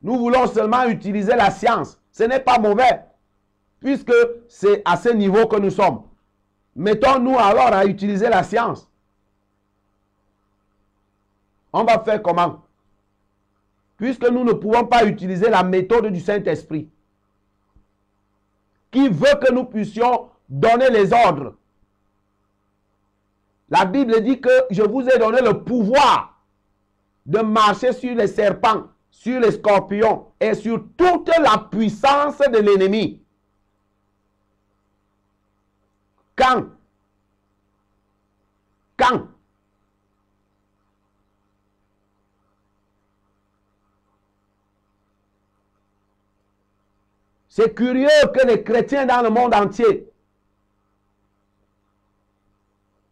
Nous voulons seulement utiliser la science. Ce n'est pas mauvais, puisque c'est à ce niveau que nous sommes. Mettons-nous alors à utiliser la science. On va faire comment? Puisque nous ne pouvons pas utiliser la méthode du Saint-Esprit, qui veut que nous puissions donner les ordres. La Bible dit que je vous ai donné le pouvoir de marcher sur les serpents, sur les scorpions et sur toute la puissance de l'ennemi. Quand C'est curieux que les chrétiens dans le monde entier,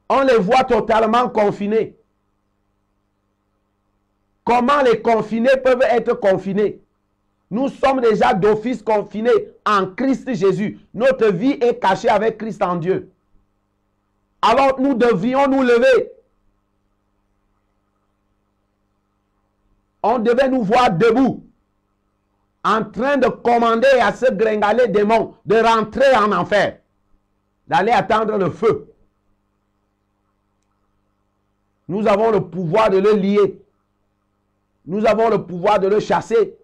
on les voit totalement confinés. Comment les confinés peuvent être confinés? Nous sommes déjà d'office confinés en Christ Jésus. Notre vie est cachée avec Christ en Dieu. Alors nous devions nous lever. On devait nous voir debout, en train de commander à ce gringalet démon de rentrer en enfer, d'aller attendre le feu. Nous avons le pouvoir de le lier. Nous avons le pouvoir de le chasser.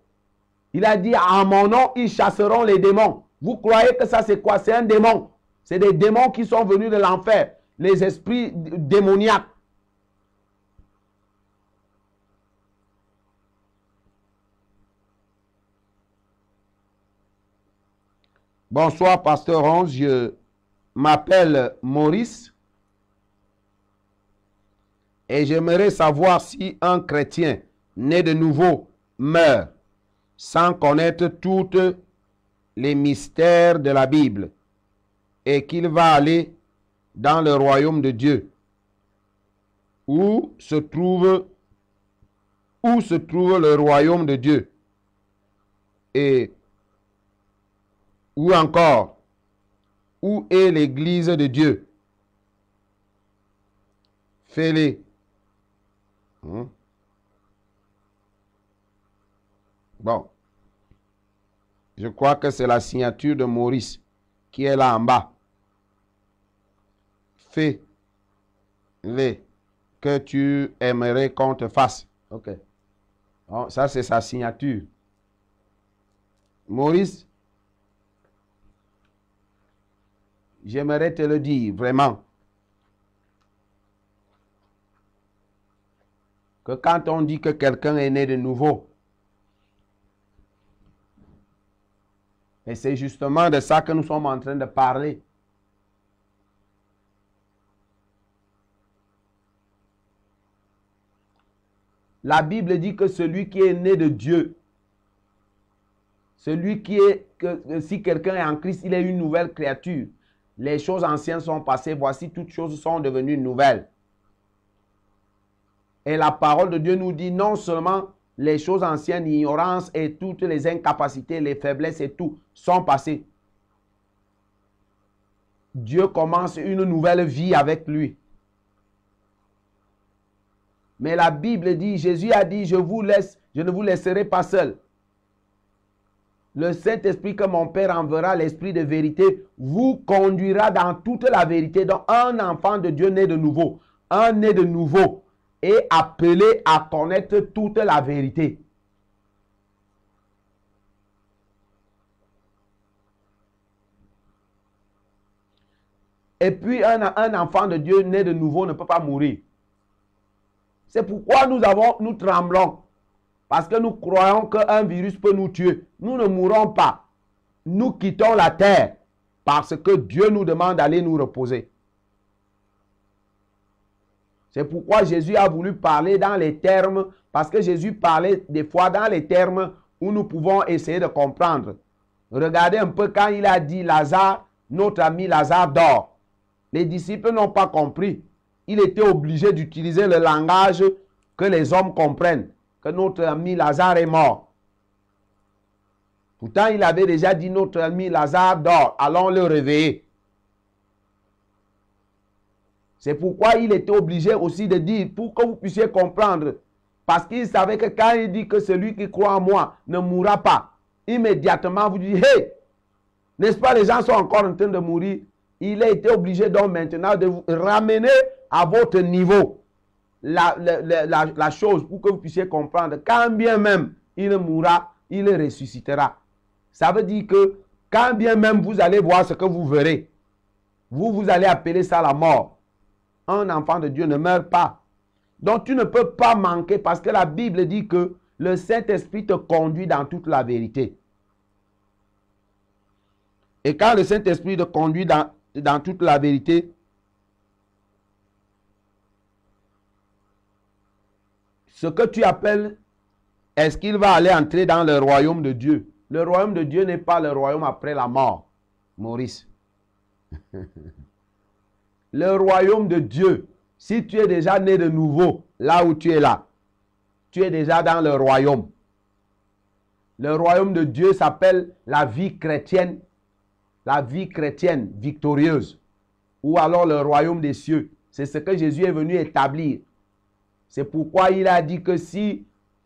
Il a dit, en mon nom, ils chasseront les démons. Vous croyez que ça c'est quoi? C'est un démon. C'est des démons qui sont venus de l'enfer. Les esprits démoniaques. Bonsoir, Pasteur Ronge. Je m'appelle Maurice. Et j'aimerais savoir si un chrétien né de nouveau meurt sans connaître tous les mystères de la Bible et qu'il va aller dans le royaume de Dieu. Où se trouve le royaume de Dieu? Et où encore? Où est l'église de Dieu? Fais-les. Bon. Je crois que c'est la signature de Maurice qui est là en bas. Fais-les que tu aimerais qu'on te fasse. Ok. Bon, ça, c'est sa signature. Maurice, j'aimerais te le dire vraiment. Que quand on dit que quelqu'un est né de nouveau, et c'est justement de ça que nous sommes en train de parler. La Bible dit que celui qui est né de Dieu, celui qui est, que si quelqu'un est en Christ, il est une nouvelle créature. Les choses anciennes sont passées, voici toutes choses sont devenues nouvelles. Et la parole de Dieu nous dit non seulement les choses anciennes, l'ignorance et toutes les incapacités, les faiblesses et tout sont passées. Dieu commence une nouvelle vie avec lui. Mais la Bible dit, Jésus a dit, je ne vous laisserai pas seul. Le Saint-Esprit que mon Père enverra, l'Esprit de vérité, vous conduira dans toute la vérité. Donc un enfant de Dieu né de nouveau, un né de nouveau, est appelé à connaître toute la vérité. Et puis un enfant de Dieu né de nouveau ne peut pas mourir. C'est pourquoi nous tremblons. Parce que nous croyons qu'un virus peut nous tuer. Nous ne mourrons pas. Nous quittons la terre parce que Dieu nous demande d'aller nous reposer. C'est pourquoi Jésus a voulu parler dans les termes, parce que Jésus parlait des fois dans les termes où nous pouvons essayer de comprendre. Regardez un peu quand il a dit Lazare, notre ami Lazare dort. Les disciples n'ont pas compris. Il était obligé d'utiliser le langage que les hommes comprennent, que notre ami Lazare est mort. Pourtant, il avait déjà dit notre ami Lazare dort, allons le réveiller. C'est pourquoi il était obligé aussi de dire, pour que vous puissiez comprendre. Parce qu'il savait que quand il dit que celui qui croit en moi ne mourra pas, immédiatement vous dites, hey, n'est-ce pas, les gens sont encore en train de mourir. Il a été obligé donc maintenant de vous ramener à votre niveau la chose pour que vous puissiez comprendre. Quand bien même il mourra, il ressuscitera. Ça veut dire que quand bien même vous allez voir ce que vous verrez, vous allez appeler ça la mort. Un enfant de Dieu ne meurt pas. Donc tu ne peux pas manquer parce que la Bible dit que le Saint-Esprit te conduit dans toute la vérité. Et quand le Saint-Esprit te conduit dans toute la vérité, ce que tu appelles, est-ce qu'il va aller entrer dans le royaume de Dieu? Le royaume de Dieu n'est pas le royaume après la mort, Maurice. Le royaume de Dieu, si tu es déjà né de nouveau, là où tu es là, tu es déjà dans le royaume. Le royaume de Dieu s'appelle la vie chrétienne victorieuse, ou alors le royaume des cieux. C'est ce que Jésus est venu établir. C'est pourquoi il a dit que si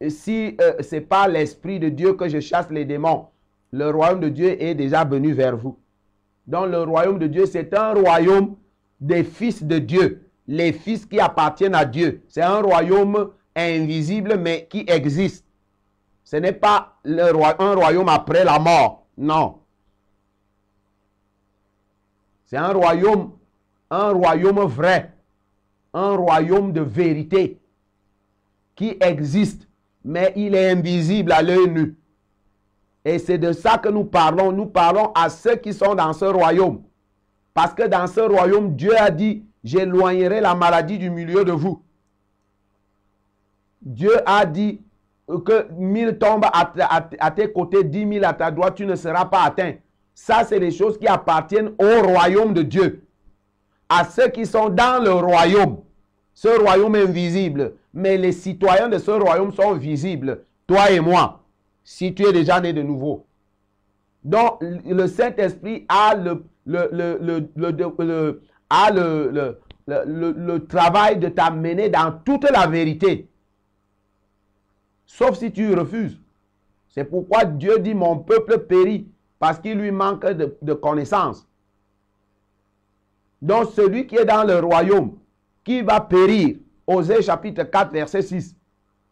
c'est par l'Esprit de Dieu que je chasse les démons, le royaume de Dieu est déjà venu vers vous. Donc le royaume de Dieu, c'est un royaume des fils de Dieu, les fils qui appartiennent à Dieu. C'est un royaume invisible mais qui existe. Ce n'est pas un royaume après la mort, non. C'est un royaume vrai, un royaume de vérité qui existe, mais il est invisible à l'œil nu. Et c'est de ça que nous parlons. Nous parlons à ceux qui sont dans ce royaume. Parce que dans ce royaume, Dieu a dit, j'éloignerai la maladie du milieu de vous. Dieu a dit que 1000 tombent à tes côtés, 10 000 à ta droite, tu ne seras pas atteint. Ça, c'est les choses qui appartiennent au royaume de Dieu. À ceux qui sont dans le royaume, ce royaume invisible. Mais les citoyens de ce royaume sont visibles, toi et moi, si tu es déjà né de nouveau. Donc, le Saint-Esprit a le travail de t'amener dans toute la vérité. Sauf si tu refuses. C'est pourquoi Dieu dit, mon peuple périt parce qu'il lui manque de connaissance. Donc, celui qui est dans le royaume, qui va périr, Osée chapitre 4, verset 6,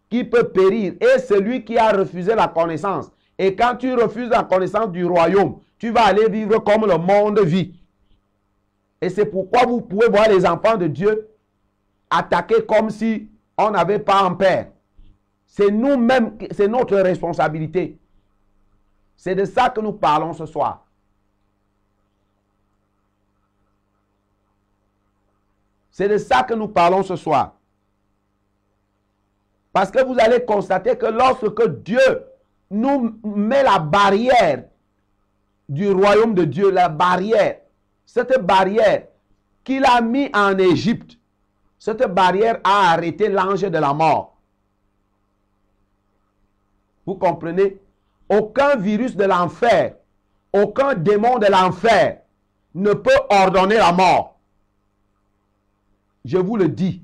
qui peut périr, et celui qui a refusé la connaissance. Et quand tu refuses la connaissance du royaume, tu vas aller vivre comme le monde vit. Et c'est pourquoi vous pouvez voir les enfants de Dieu attaquer comme si on n'avait pas un père. C'est nous-mêmes, c'est notre responsabilité. C'est de ça que nous parlons ce soir. C'est de ça que nous parlons ce soir. Parce que vous allez constater que lorsque Dieu nous met la barrière du royaume de Dieu, la barrière, cette barrière qu'il a mis en Égypte, cette barrière a arrêté l'ange de la mort. Vous comprenez? Aucun virus de l'enfer, aucun démon de l'enfer ne peut ordonner la mort. Je vous le dis.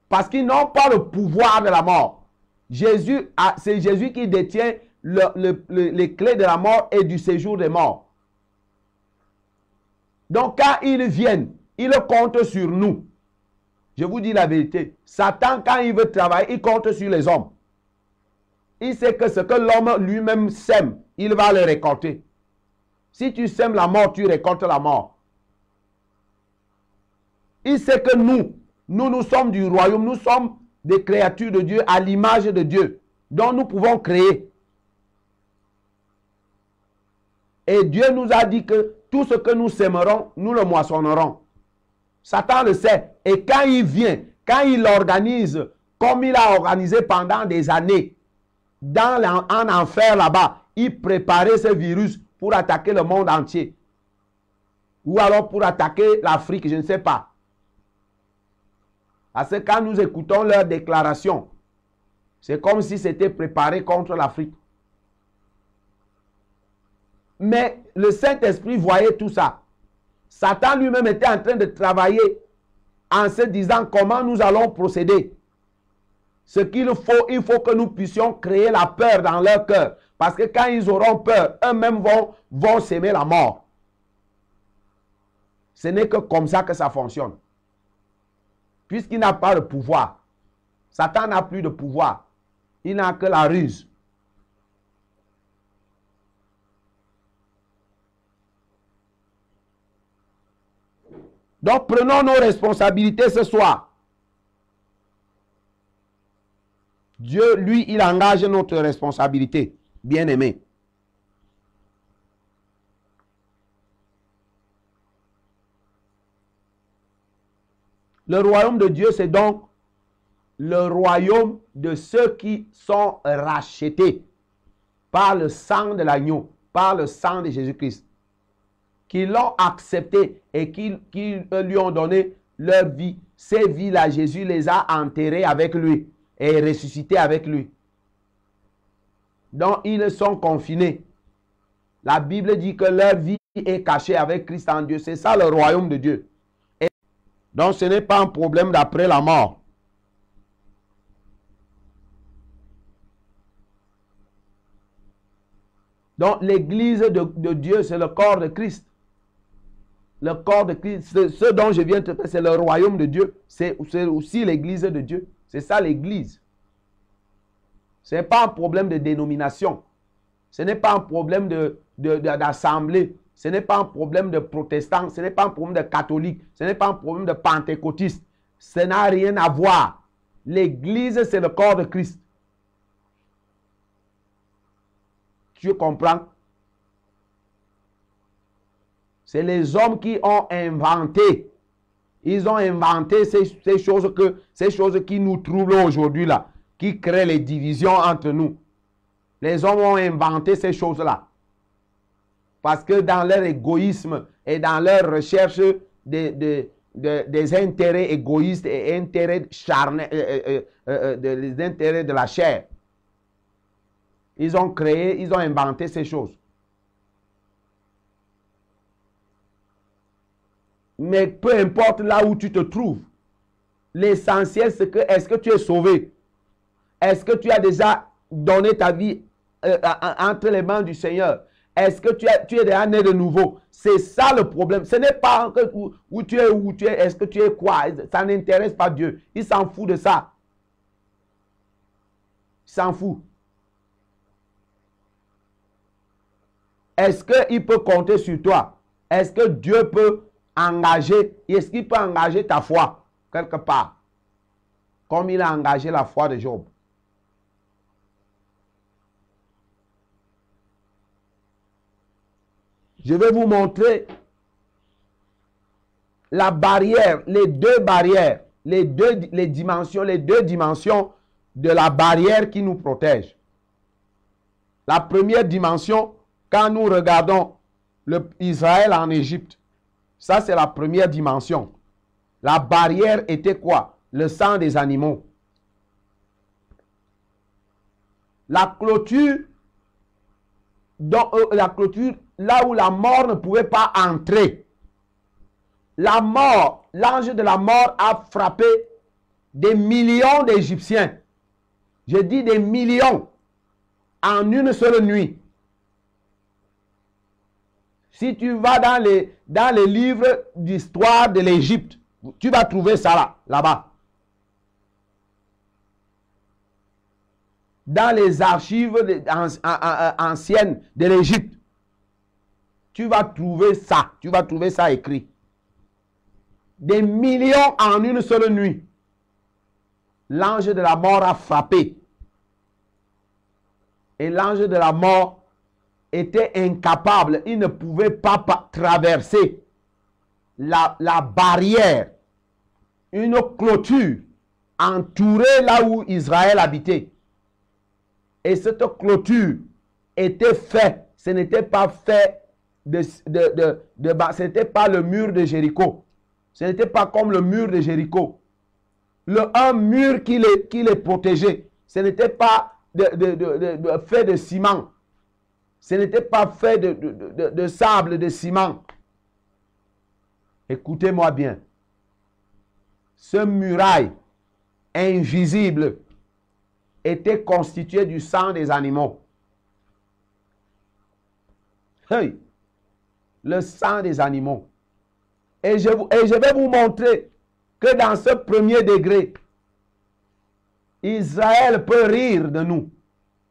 Parce qu'ils n'ont pas le pouvoir de la mort. C'est Jésus qui détient les clés de la mort et du séjour des morts. Donc quand ils viennent, ils comptent sur nous. Je vous dis la vérité. Satan, quand il veut travailler, il compte sur les hommes. Il sait que ce que l'homme lui-même sème, il va le récolter. Si tu sèmes la mort, tu récoltes la mort. Il sait que nous sommes du royaume, nous sommes des créatures de Dieu à l'image de Dieu. Donc nous pouvons créer. Et Dieu nous a dit que tout ce que nous sèmerons, nous le moissonnerons. Satan le sait. Et quand il vient, quand il organise, comme il a organisé pendant des années, en enfer là-bas, il préparait ce virus pour attaquer le monde entier. Ou alors pour attaquer l'Afrique, je ne sais pas. Parce que quand nous écoutons leurs déclarations, c'est comme si c'était préparé contre l'Afrique. Mais le Saint-Esprit voyait tout ça. Satan lui-même était en train de travailler en se disant comment nous allons procéder. Ce qu'il faut, il faut que nous puissions créer la peur dans leur cœur. Parce que quand ils auront peur, eux-mêmes vont s'aimer la mort. Ce n'est que comme ça que ça fonctionne. Puisqu'il n'a pas de pouvoir. Satan n'a plus de pouvoir. Il n'a que la ruse. Donc prenons nos responsabilités ce soir. Dieu, lui, il engage notre responsabilité, bien-aimé. Le royaume de Dieu, c'est donc le royaume de ceux qui sont rachetés par le sang de l'agneau, par le sang de Jésus-Christ, qui l'ont accepté et qui lui ont donné leur vie. Ces vies-là, Jésus les a enterrées avec lui et ressuscités avec lui. Donc, ils sont confinés. La Bible dit que leur vie est cachée avec Christ en Dieu. C'est ça le royaume de Dieu. Et donc, ce n'est pas un problème d'après la mort. Donc, l'église de Dieu, c'est le corps de Christ. Le corps de Christ, ce dont je viens de te parler, c'est le royaume de Dieu. C'est aussi l'église de Dieu. C'est ça l'église. Ce n'est pas un problème de dénomination. Ce n'est pas un problème d'assemblée. Ce n'est pas un problème de protestants. Ce n'est pas un problème de catholique. Ce n'est pas un problème de pentecôtiste. Ça n'a rien à voir. L'église, c'est le corps de Christ. Tu comprends? C'est les hommes qui ont inventé. Ils ont inventé ces choses qui nous troublent aujourd'hui là, qui créent les divisions entre nous. Les hommes ont inventé ces choses-là. Parce que dans leur égoïsme et dans leur recherche des intérêts égoïstes et intérêts charnels, des intérêts de la chair, ils ont inventé ces choses. Mais peu importe là où tu te trouves, l'essentiel c'est que est-ce que tu es sauvé? Est-ce que tu as déjà donné ta vie entre les mains du Seigneur? Est-ce que tu es déjà né de nouveau? C'est ça le problème. Ce n'est pas où tu es, est-ce que tu es quoi? Ça n'intéresse pas Dieu. Il s'en fout de ça. Il s'en fout. Est-ce qu'il peut compter sur toi? Est-ce que Dieu peut engager, est-ce qu'il peut engager ta foi quelque part? Comme il a engagé la foi de Job. Je vais vous montrer la barrière, les deux barrières, les deux dimensions de la barrière qui nous protège. La première dimension, quand nous regardons Israël en Égypte, ça c'est la première dimension. La barrière était quoi? Le sang des animaux. La clôture, là où la mort ne pouvait pas entrer. La mort, l'ange de la mort a frappé des millions d'Égyptiens. Je dis des millions en une seule nuit. Si tu vas dans les livres d'histoire de l'Égypte, tu vas trouver ça là-bas. Dans les archives anciennes de l'Égypte, tu vas trouver ça. Tu vas trouver ça écrit. Des millions en une seule nuit. L'ange de la mort a frappé. Et l'ange de la mort était incapable. Il ne pouvait pas traverser la barrière. Une clôture entourée là où Israël habitait. Et cette clôture était faite. Ce n'était pas fait ce n'était pas le mur de Jéricho. Ce n'était pas comme le mur de Jéricho. Un mur qui les protégeait. Ce n'était pas fait de ciment. Ce n'était pas fait de sable, de ciment. Écoutez-moi bien. Ce muraille invisible était constitué du sang des animaux. Hey, le sang des animaux. Et je vais vous montrer que dans ce premier degré, Israël peut rire de nous.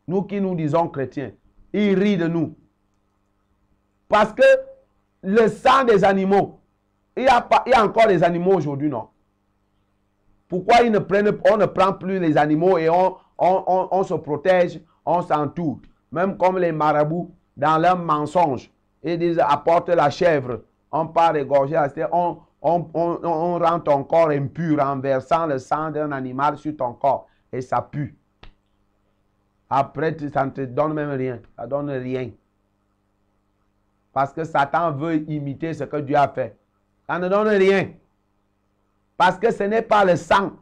Nous qui nous disons chrétiens. Il rit de nous. Parce que le sang des animaux, il y a encore des animaux aujourd'hui, non? Pourquoi on ne prend plus les animaux et on se protège, on s'entoure? Même comme les marabouts, dans leurs mensonges, ils disent apporte la chèvre, on part égorger, on rend ton corps impur en versant le sang d'un animal sur ton corps et ça pue. Après, ça ne te donne même rien. Ça ne donne rien. Parce que Satan veut imiter ce que Dieu a fait. Ça ne donne rien. Parce que ce n'est pas le sang.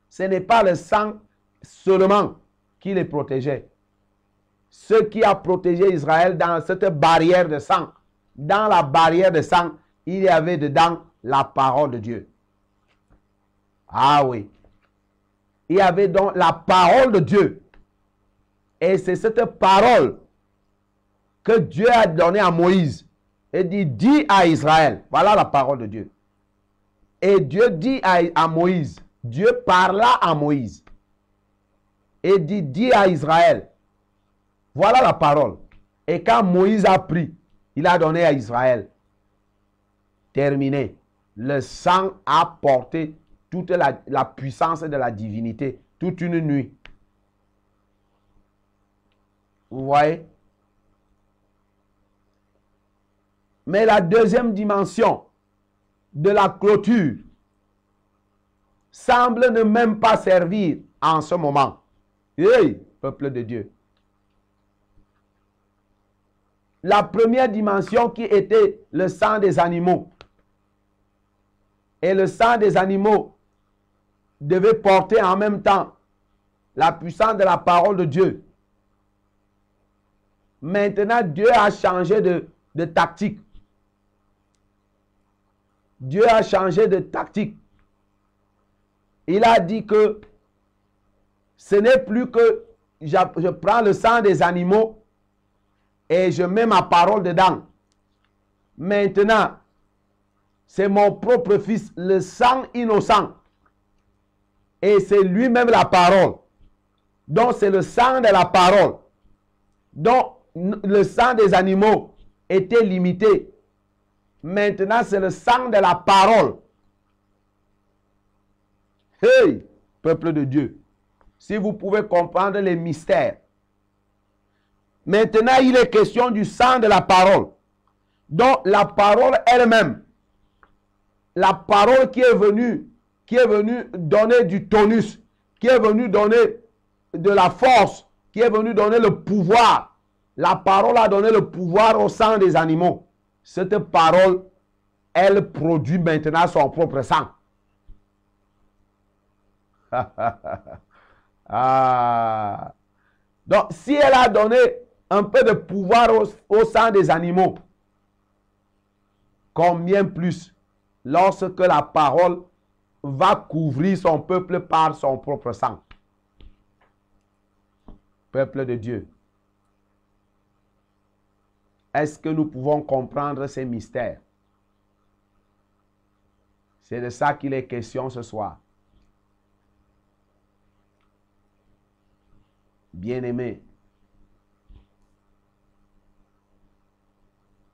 Ce n'est pas le sang seulement qui les protégeait. Ce qui a protégé Israël dans cette barrière de sang. Dans la barrière de sang, il y avait dedans la parole de Dieu. Ah oui. Il y avait donc la parole de Dieu. Et c'est cette parole que Dieu a donnée à Moïse. Et dit, dis à Israël. Voilà la parole de Dieu. Et Dieu dit à Moïse. Dieu parla à Moïse. Et dit, dis à Israël. Voilà la parole. Et quand Moïse a pris, il a donné à Israël. Terminé. Le sang a porté toute la puissance de la divinité. Toute une nuit. Vous voyez? Mais la deuxième dimension de la clôture semble ne même pas servir en ce moment. Hey, peuple de Dieu. La première dimension qui était le sang des animaux. Et le sang des animaux devait porter en même temps la puissance de la parole de Dieu. Maintenant, Dieu a changé de tactique. Dieu a changé de tactique. Il a dit que ce n'est plus que je prends le sang des animaux et je mets ma parole dedans. Maintenant, c'est mon propre fils, le sang innocent. Et c'est lui-même la parole. Donc c'est le sang de la parole. Donc le sang des animaux était limité. Maintenant c'est le sang de la parole. Hey, peuple de Dieu. Si vous pouvez comprendre les mystères. Maintenant il est question du sang de la parole. Donc la parole elle-même. La parole qui est venue donner du tonus, qui est venue donner de la force, qui est venue donner le pouvoir. La parole a donné le pouvoir au sang des animaux. Cette parole, elle produit maintenant son propre sang. Ah. Donc, si elle a donné un peu de pouvoir au sang des animaux, combien plus lorsque la parole va couvrir son peuple par son propre sang. Peuple de Dieu. Est-ce que nous pouvons comprendre ces mystères? C'est de ça qu'il est question ce soir. Bien-aimés,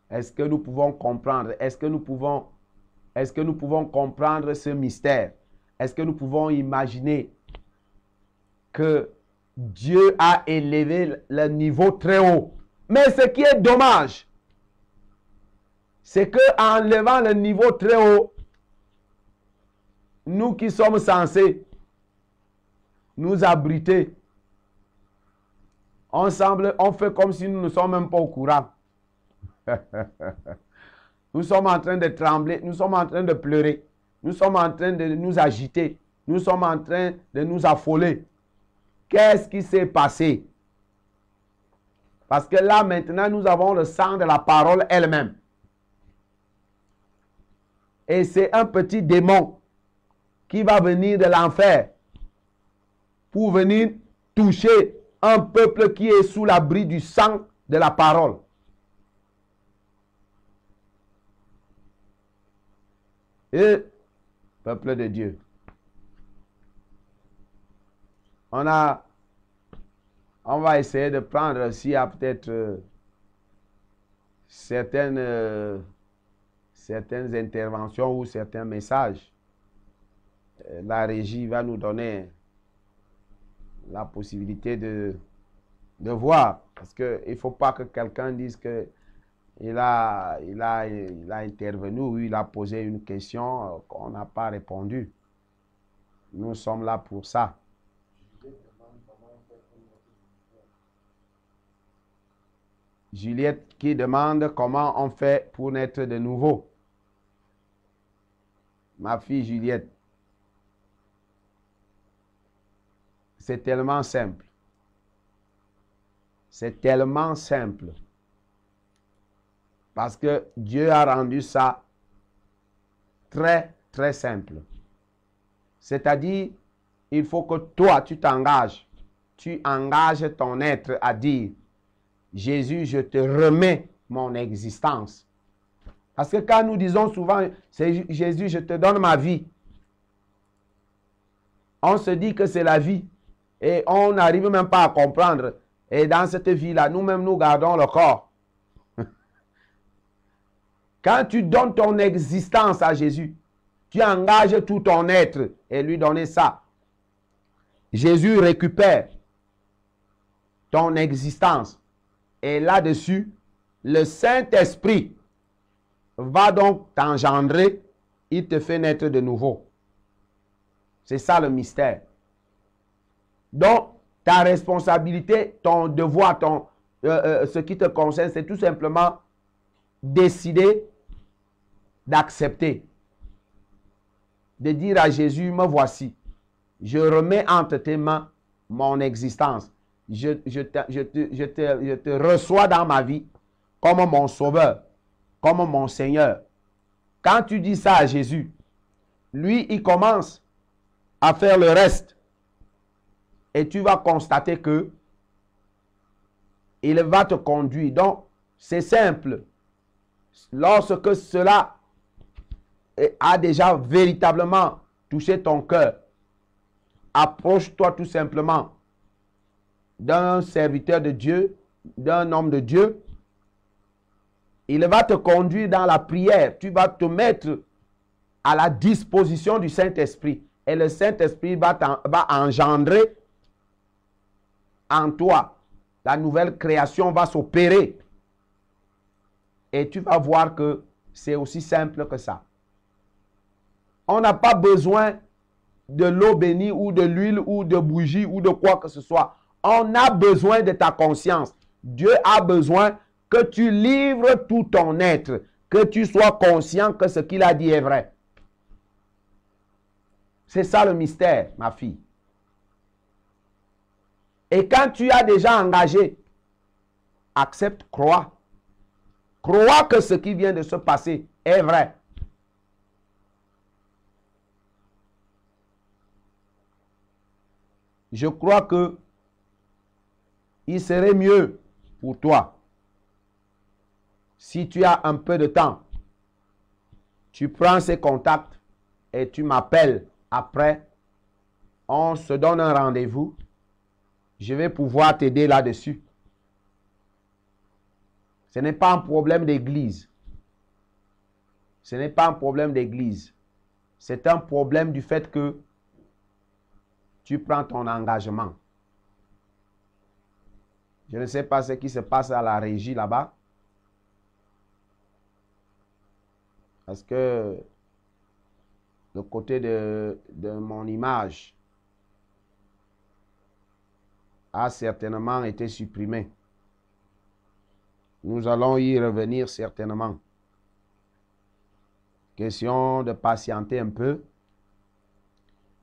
est-ce que nous pouvons comprendre? Est-ce que nous pouvons comprendre ce mystère? Est-ce que nous pouvons imaginer que Dieu a élevé le niveau très haut? Mais ce qui est dommage, c'est qu'en levant le niveau très haut, nous qui sommes censés nous abriter, on fait comme si nous ne sommes même pas au courant. Nous sommes en train de trembler, nous sommes en train de pleurer, nous sommes en train de nous agiter, nous sommes en train de nous affoler. Qu'est-ce qui s'est passé? Parce que là maintenant nous avons le sang de la parole elle-même. Et c'est un petit démon qui va venir de l'enfer pour venir toucher un peuple qui est sous l'abri du sang de la parole. Et, peuple de Dieu, on va essayer de prendre s'il y a peut-être certaines interventions ou certains messages. La régie va nous donner la possibilité de voir. Parce qu'il ne faut pas que quelqu'un dise que il a intervenu ou il a posé une question qu'on n'a pas répondu. Nous sommes là pour ça. Juliette qui demande comment on fait pour naître de nouveau. Ma fille Juliette, c'est tellement simple. C'est tellement simple. Parce que Dieu a rendu ça très, très simple. C'est-à-dire, il faut que toi, tu t'engages. Tu engages ton être à dire, Jésus, je te remets mon existence. Parce que quand nous disons souvent, c'est Jésus, je te donne ma vie. On se dit que c'est la vie. Et on n'arrive même pas à comprendre. Et dans cette vie-là, nous-mêmes, nous gardons le corps. Quand tu donnes ton existence à Jésus, tu engages tout ton être et lui donner ça. Jésus récupère ton existence. Et là-dessus, le Saint-Esprit va donc t'engendrer. Il te fait naître de nouveau. C'est ça le mystère. Donc, ta responsabilité, ton devoir, ce qui te concerne, c'est tout simplement décider d'accepter. De dire à Jésus, me voici. Je remets entre tes mains mon existence. Je te reçois dans ma vie comme mon sauveur, comme mon Seigneur. Quand tu dis ça à Jésus, lui, il commence à faire le reste. Et tu vas constater que il va te conduire. Donc, c'est simple. Lorsque cela a déjà véritablement touché ton cœur, approche-toi tout simplement d'un serviteur de Dieu, d'un homme de Dieu. Il va te conduire dans la prière. Tu vas te mettre à la disposition du Saint-Esprit. Et le Saint-Esprit va engendrer en toi. La nouvelle création va s'opérer. Et tu vas voir que c'est aussi simple que ça. On n'a pas besoin de l'eau bénie ou de l'huile ou de bougie ou de quoi que ce soit. On a besoin de ta conscience. Dieu a besoin que tu livres tout ton être, que tu sois conscient que ce qu'il a dit est vrai. C'est ça le mystère, ma fille. Et quand tu as déjà engagé, accepte, crois. Crois que ce qui vient de se passer est vrai. Je crois que il serait mieux pour toi si tu as un peu de temps. Tu prends ces contacts et tu m'appelles après. On se donne un rendez-vous. Je vais pouvoir t'aider là-dessus. Ce n'est pas un problème d'église. Ce n'est pas un problème d'église. C'est un problème du fait que tu prends ton engagement. Je ne sais pas ce qui se passe à la régie là-bas. Parce que le côté de mon image a certainement été supprimé. Nous allons y revenir certainement. Question de patienter un peu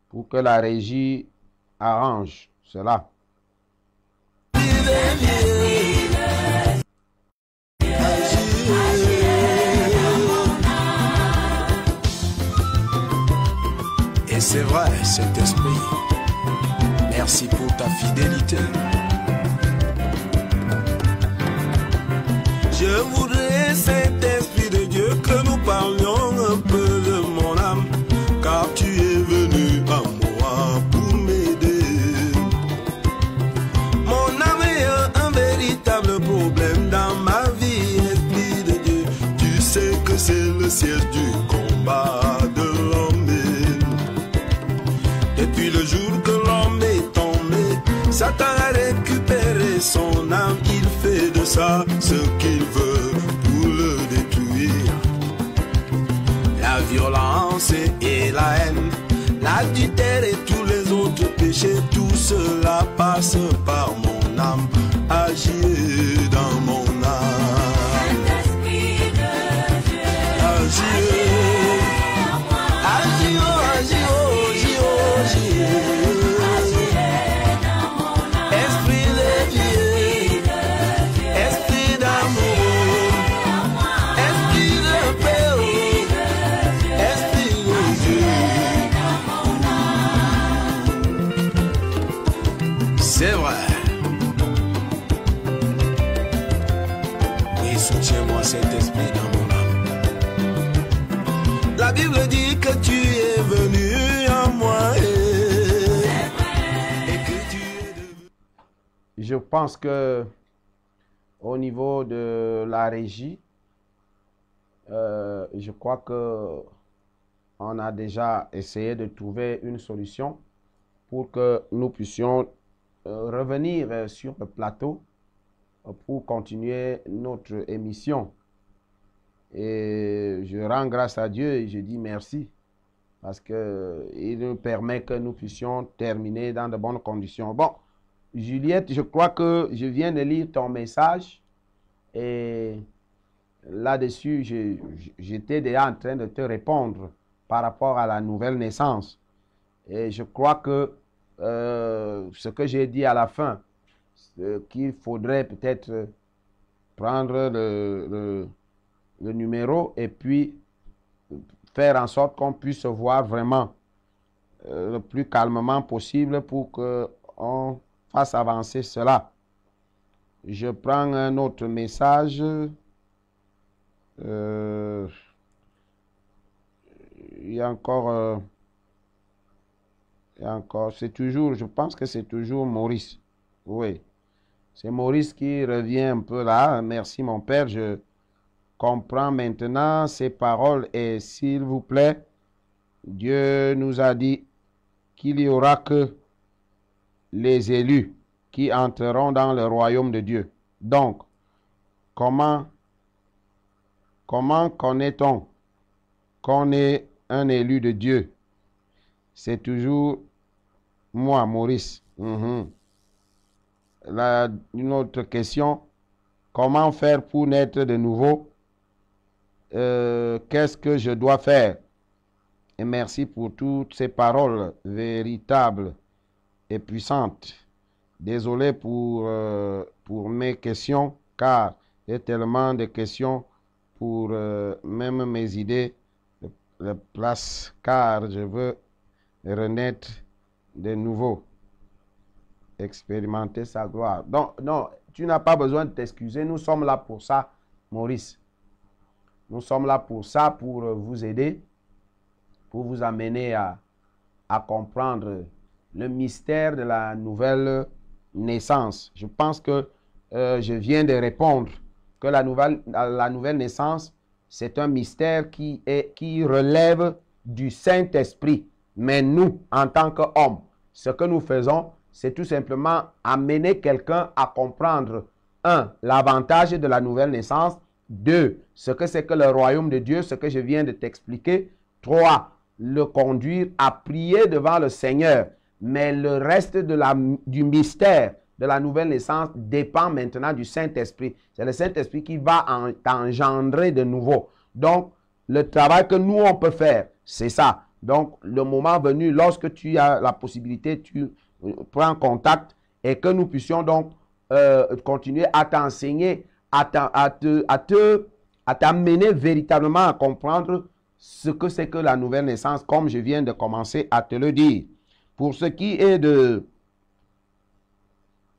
pour que la régie arrange cela. Et c'est vrai, cet esprit. Merci pour ta fidélité. Je voudrais, cet esprit de Dieu, que nous parlions un peu de mon âme, car tu es venu à moi pour m'aider. Mon âme a un véritable problème dans ma vie, esprit de Dieu. Tu sais que c'est le siège du combat de l'homme. Depuis le jour que l'homme est tombé, Satan a récupéré son âme. Il fait de ça ce qu'il veut pour le détruire. La violence et la haine, l'adultère et tous les autres péchés, tout cela passe par mon âme, agit dans mon âme. c'est vrai. Oui, soutiens-moi cet esprit dans mon âme. La Bible dit que tu es venu à moi et que tu es devenu... Je pense que au niveau de la régie, je crois que on a déjà essayé de trouver une solution pour que nous puissions revenir sur le plateau pour continuer notre émission. Et je rends grâce à Dieu et je dis merci parce qu'il nous permet que nous puissions terminer dans de bonnes conditions. Bon, Juliette, je crois que je viens de lire ton message et là-dessus, j'étais déjà en train de te répondre par rapport à la nouvelle naissance. Et je crois que ce que j'ai dit à la fin, qu'il faudrait peut-être prendre le numéro et puis faire en sorte qu'on puisse voir vraiment le plus calmement possible pour qu'on fasse avancer cela. Je prends un autre message. Il y a encore, c'est toujours, je pense que c'est toujours Maurice. Oui, c'est Maurice qui revient un peu là. Merci mon père, je comprends maintenant ces paroles et s'il vous plaît, Dieu nous a dit qu'il n'y aura que les élus qui entreront dans le royaume de Dieu. Donc, comment connaît-on qu'on est un élu de Dieu? C'est toujours moi, Maurice. Une autre question. Comment faire pour naître de nouveau? Qu'est-ce que je dois faire? Et merci pour toutes ces paroles véritables et puissantes. Désolé pour mes questions, car il y a tellement de questions pour même mes idées de place, car je veux renaître de nouveau, expérimenter sa gloire. Donc, non, tu n'as pas besoin de t'excuser. Nous sommes là pour ça, Maurice. Nous sommes là pour ça, pour vous aider, pour vous amener à comprendre le mystère de la nouvelle naissance. Je pense que je viens de répondre que la nouvelle naissance, c'est un mystère qui relève du Saint-Esprit. Mais nous, en tant qu'hommes, ce que nous faisons, c'est tout simplement amener quelqu'un à comprendre, 1, l'avantage de la nouvelle naissance, 2, ce que c'est que le royaume de Dieu, ce que je viens de t'expliquer, 3, le conduire à prier devant le Seigneur. Mais le reste du mystère de la nouvelle naissance dépend maintenant du Saint-Esprit. C'est le Saint-Esprit qui va t'engendrer de nouveau. Donc, le travail que nous, on peut faire, c'est ça. Donc, le moment venu, lorsque tu as la possibilité, tu prends contact et que nous puissions donc continuer à t'enseigner, à t'amener véritablement à comprendre ce que c'est que la nouvelle naissance, comme je viens de commencer à te le dire. Pour ce qui est de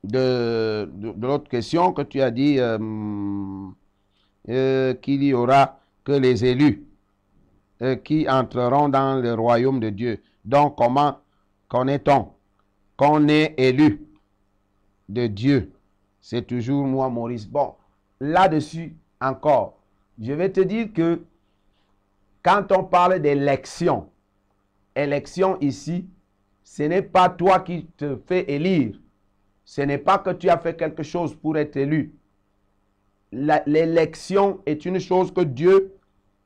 l'autre question que tu as dit, qu'il y aura que les élus qui entreront dans le royaume de Dieu. Donc, comment connaît-on qu'on est élu de Dieu? C'est toujours moi, Maurice. Bon, là-dessus, encore, je vais te dire que quand on parle d'élection, élection ici, ce n'est pas toi qui te fais élire. Ce n'est pas que tu as fait quelque chose pour être élu. L'élection est une chose que Dieu,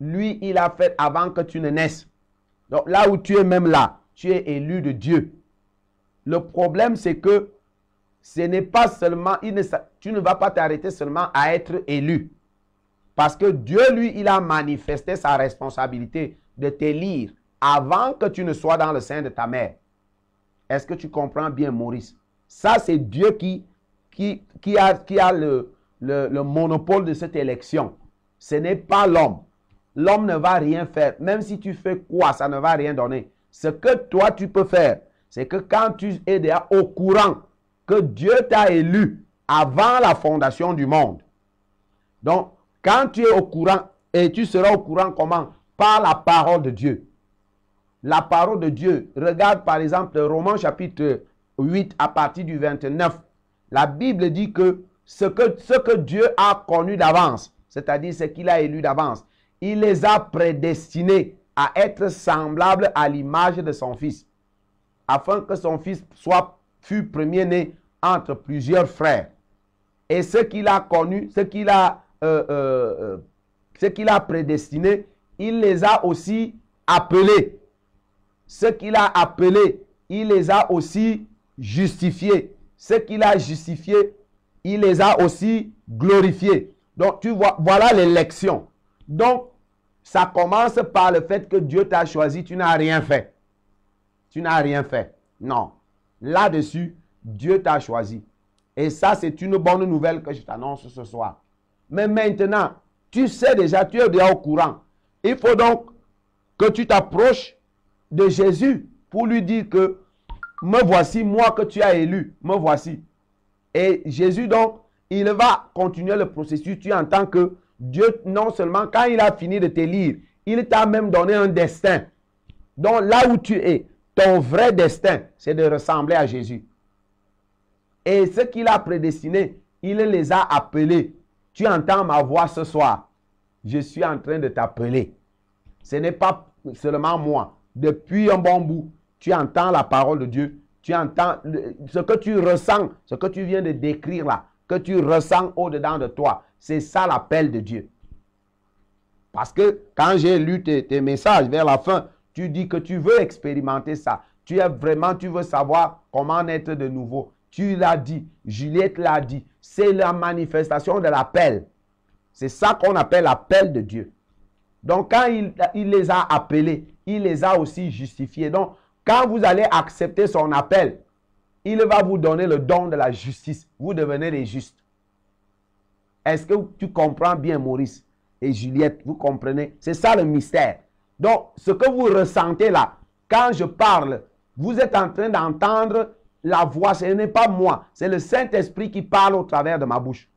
lui, il a faite avant que tu ne naisses. Donc là où tu es même là, tu es élu de Dieu. Le problème, c'est que ce n'est pas seulement, tu ne vas pas t'arrêter seulement à être élu. Parce que Dieu, lui, il a manifesté sa responsabilité de t'élire avant que tu ne sois dans le sein de ta mère. Est-ce que tu comprends bien, Maurice? Ça, c'est Dieu qui a le monopole de cette élection. Ce n'est pas l'homme. L'homme ne va rien faire. Même si tu fais quoi, ça ne va rien donner. Ce que toi, tu peux faire, c'est que quand tu es déjà au courant que Dieu t'a élu avant la fondation du monde. Donc, quand tu es au courant, et tu seras au courant comment? Par la parole de Dieu. La parole de Dieu. Regarde par exemple Romains chapitre 8 à partir du 29. La Bible dit que ce que Dieu a connu d'avance, c'est-à-dire ce qu'il a élu d'avance, il les a prédestinés à être semblables à l'image de son Fils, afin que son Fils fût premier-né entre plusieurs frères. Et ce qu'il a connu, ce qu'il a prédestiné, il les a aussi appelés. Ce qu'il a appelé, il les a aussi justifiés. Ce qu'il a justifié, il les a aussi glorifiés. Donc, tu vois, voilà l'élection. Donc, ça commence par le fait que Dieu t'a choisi, tu n'as rien fait. Tu n'as rien fait. Non. Là-dessus, Dieu t'a choisi. Et ça, c'est une bonne nouvelle que je t'annonce ce soir. Mais maintenant, tu sais déjà, tu es déjà au courant. Il faut donc que tu t'approches de Jésus pour lui dire que me voici, moi que tu as élu, me voici. Et Jésus donc, il va continuer le processus. Tu entends que Dieu, non seulement quand il a fini de t'élire, il t'a même donné un destin. Donc là où tu es, ton vrai destin, c'est de ressembler à Jésus. Et ce qu'il a prédestiné, il les a appelés. Tu entends ma voix ce soir. Je suis en train de t'appeler. Ce n'est pas seulement moi. Depuis un bon bout, tu entends la parole de Dieu. Tu entends ce que tu ressens, ce que tu viens de décrire là, que tu ressens au-dedans de toi. C'est ça l'appel de Dieu. Parce que quand j'ai lu tes messages vers la fin, tu dis que tu veux expérimenter ça. Tu veux savoir comment naître de nouveau. Tu l'as dit, Juliette l'a dit. C'est la manifestation de l'appel. C'est ça qu'on appelle l'appel de Dieu. Donc, quand il les a appelés, il les a aussi justifiés. Donc, quand vous allez accepter son appel, il va vous donner le don de la justice. Vous devenez les justes. Est-ce que tu comprends bien, Maurice et Juliette? Vous comprenez? C'est ça le mystère. Donc, ce que vous ressentez là, quand je parle, vous êtes en train d'entendre la voix. Ce n'est pas moi. C'est le Saint-Esprit qui parle au travers de ma bouche.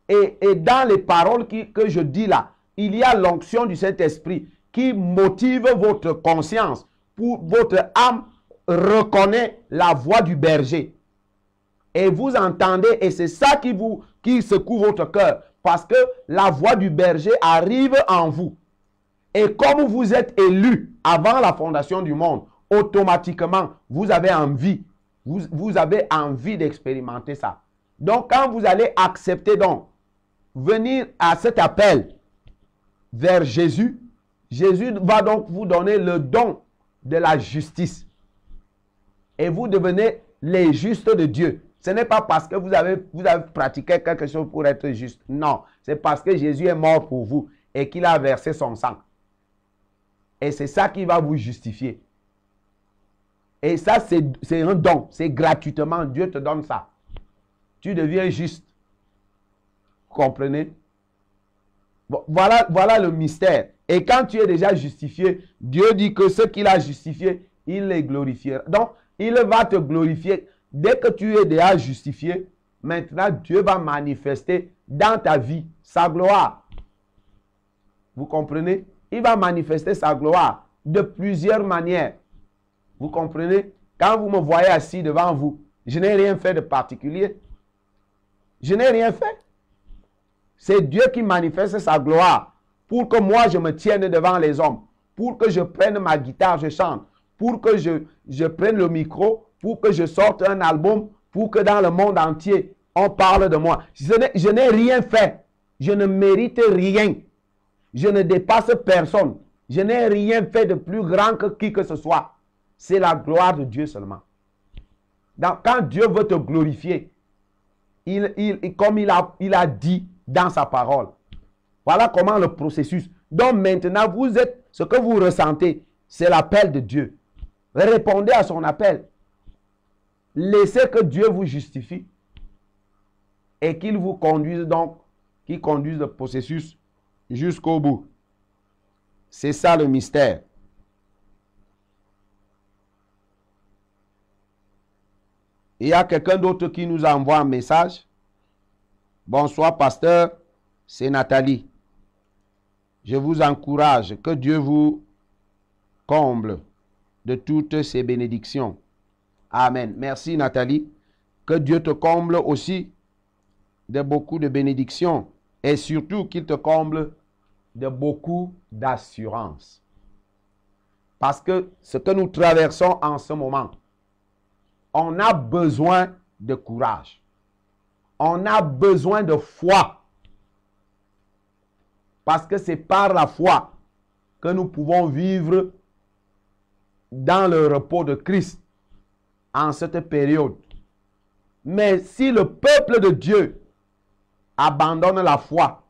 Et dans les paroles que je dis là, il y a l'onction du Saint-Esprit qui motive votre conscience. Pour votre âme reconnaît la voix du berger. Et vous entendez, et c'est ça qui secoue votre cœur. Parce que la voix du berger arrive en vous. Et comme vous êtes élu avant la fondation du monde, automatiquement, vous avez envie. Vous avez envie d'expérimenter ça. Donc, quand vous allez accepter donc, venir à cet appel vers Jésus, Jésus va donc vous donner le don de la justice. Et vous devenez les justes de Dieu. Ce n'est pas parce que vous avez pratiqué quelque chose pour être juste. Non, c'est parce que Jésus est mort pour vous et qu'il a versé son sang. Et c'est ça qui va vous justifier. Et ça, c'est un don. C'est gratuitement. Dieu te donne ça. Tu deviens juste. Vous comprenez? Bon, voilà le mystère. Et quand tu es déjà justifié, Dieu dit que ce qu'il a justifié, il les glorifiera. Donc, il va te glorifier. Dès que tu es déjà justifié, maintenant, Dieu va manifester dans ta vie sa gloire. Vous comprenez? Il va manifester sa gloire de plusieurs manières. Vous comprenez? Quand vous me voyez assis devant vous, je n'ai rien fait de particulier. Je n'ai rien fait. C'est Dieu qui manifeste sa gloire pour que moi je me tienne devant les hommes, pour que je prenne ma guitare, je chante, pour que je prenne le micro, pour que je sorte un album, pour que dans le monde entier, on parle de moi. Je n'ai rien fait. Je ne mérite rien. Je ne dépasse personne. Je n'ai rien fait de plus grand que qui que ce soit. C'est la gloire de Dieu seulement. Donc, quand Dieu veut te glorifier, comme il a dit dans sa parole. Voilà comment le processus. Donc maintenant, ce que vous ressentez, c'est l'appel de Dieu. Répondez à son appel. Laissez que Dieu vous justifie et qu'il vous conduise donc, qu'il conduise le processus jusqu'au bout. C'est ça le mystère. Il y a quelqu'un d'autre qui nous envoie un message. Bonsoir, pasteur. C'est Nathalie. Je vous encourage. Que Dieu vous comble de toutes ses bénédictions. Amen. Merci, Nathalie. Que Dieu te comble aussi de beaucoup de bénédictions. Et surtout qu'il te comble de beaucoup d'assurance. Parce que ce que nous traversons en ce moment, on a besoin de courage. On a besoin de foi. Parce que c'est par la foi que nous pouvons vivre dans le repos de Christ en cette période. Mais si le peuple de Dieu abandonne la foi,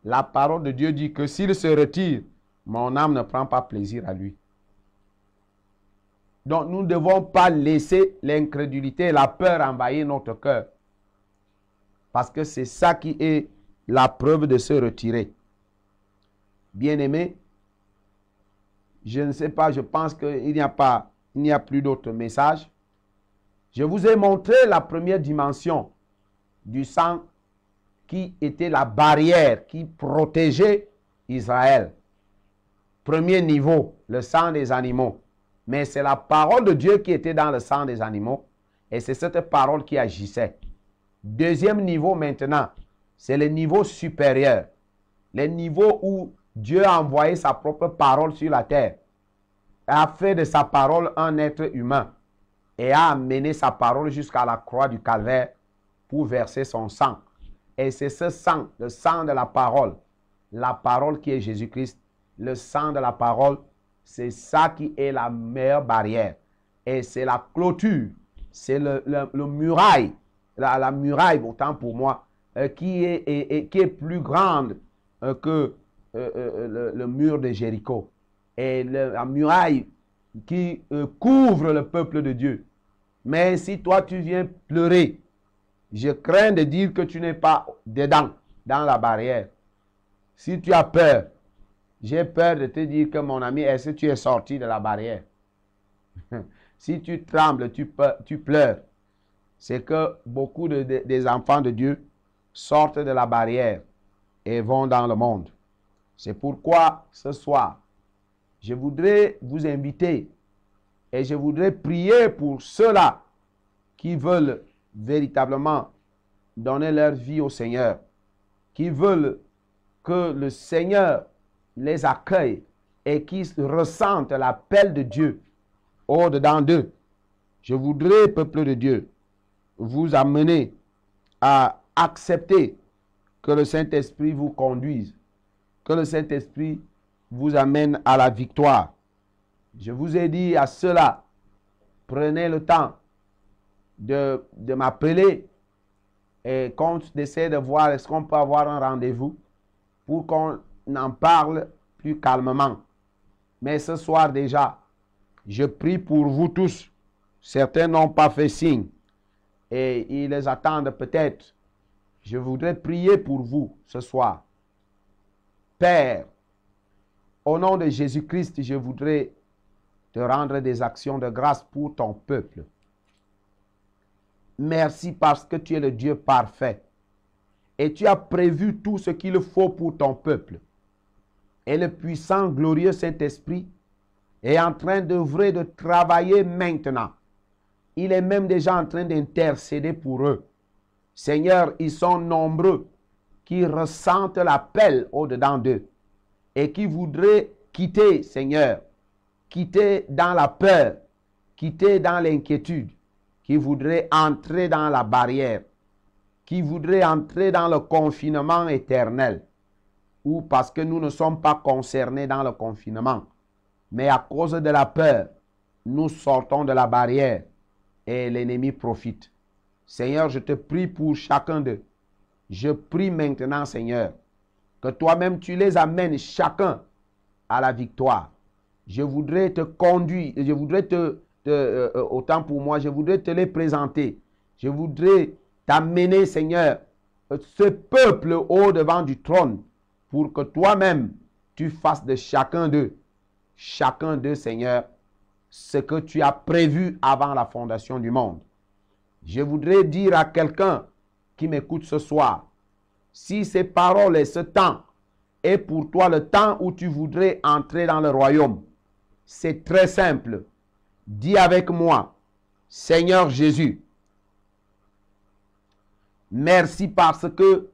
la parole de Dieu dit que s'il se retire, mon âme ne prend pas plaisir à lui. Donc nous ne devons pas laisser l'incrédulité et la peur envahir notre cœur. Parce que c'est ça qui est la preuve de se retirer. Bien-aimés, je ne sais pas, je pense qu'il n'y a plus d'autres messages. Je vous ai montré la première dimension du sang qui était la barrière qui protégeait Israël. Premier niveau, le sang des animaux. Mais c'est la parole de Dieu qui était dans le sang des animaux. Et c'est cette parole qui agissait. Deuxième niveau maintenant, c'est le niveau supérieur. Le niveau où Dieu a envoyé sa propre parole sur la terre. A fait de sa parole un être humain. Et a amené sa parole jusqu'à la croix du calvaire pour verser son sang. Et c'est ce sang, le sang de la parole qui est Jésus-Christ, le sang de la parole, c'est ça qui est la meilleure barrière. Et c'est la clôture, c'est le muraille, la muraille, autant pour moi, qui est plus grande que le mur de Jéricho. Et la muraille qui couvre le peuple de Dieu. Mais si toi tu viens pleurer, je crains de dire que tu n'es pas dedans, dans la barrière. Si tu as peur, j'ai peur de te dire que mon ami, est-ce que tu es sorti de la barrière? Si tu trembles, tu pleures. C'est que beaucoup des enfants de Dieu sortent de la barrière et vont dans le monde. C'est pourquoi ce soir, je voudrais vous inviter et je voudrais prier pour ceux-là qui veulent véritablement donner leur vie au Seigneur, qui veulent que le Seigneur les accueille et qui ressentent l'appel de Dieu au-dedans d'eux. Je voudrais, peuple de Dieu, vous amener à accepter que le Saint-Esprit vous conduise, que le Saint-Esprit vous amène à la victoire. Je vous ai dit à cela, prenez le temps de m'appeler et qu'on essaie de voir est-ce qu'on peut avoir un rendez-vous pour qu'on en parle plus calmement. Mais ce soir déjà, je prie pour vous tous. Certains n'ont pas fait signe et ils les attendent peut-être. Je voudrais prier pour vous ce soir. Père, au nom de Jésus-Christ, je voudrais te rendre des actions de grâce pour ton peuple. Merci parce que tu es le Dieu parfait. Et tu as prévu tout ce qu'il faut pour ton peuple. Et le puissant, glorieux Saint-Esprit est en train d'œuvrer, de travailler maintenant. Il est même déjà en train d'intercéder pour eux. Seigneur, ils sont nombreux qui ressentent l'appel au-dedans d'eux et qui voudraient quitter, Seigneur, quitter dans la peur, quitter dans l'inquiétude, qui voudraient entrer dans la barrière, qui voudraient entrer dans le confinement éternel, ou parce que nous ne sommes pas concernés dans le confinement, mais à cause de la peur, nous sortons de la barrière et l'ennemi profite. Seigneur, je te prie pour chacun d'eux. Je prie maintenant, Seigneur, que toi-même tu les amènes chacun à la victoire. Je voudrais te conduire, je voudrais autant pour moi, je voudrais te les présenter. Je voudrais t'amener, Seigneur, ce peuple au devant du trône pour que toi-même, tu fasses de chacun d'eux, Seigneur, ce que tu as prévu avant la fondation du monde. Je voudrais dire à quelqu'un qui m'écoute ce soir, si ces paroles et ce temps est pour toi le temps où tu voudrais entrer dans le royaume, c'est très simple. Dis avec moi, Seigneur Jésus, merci parce que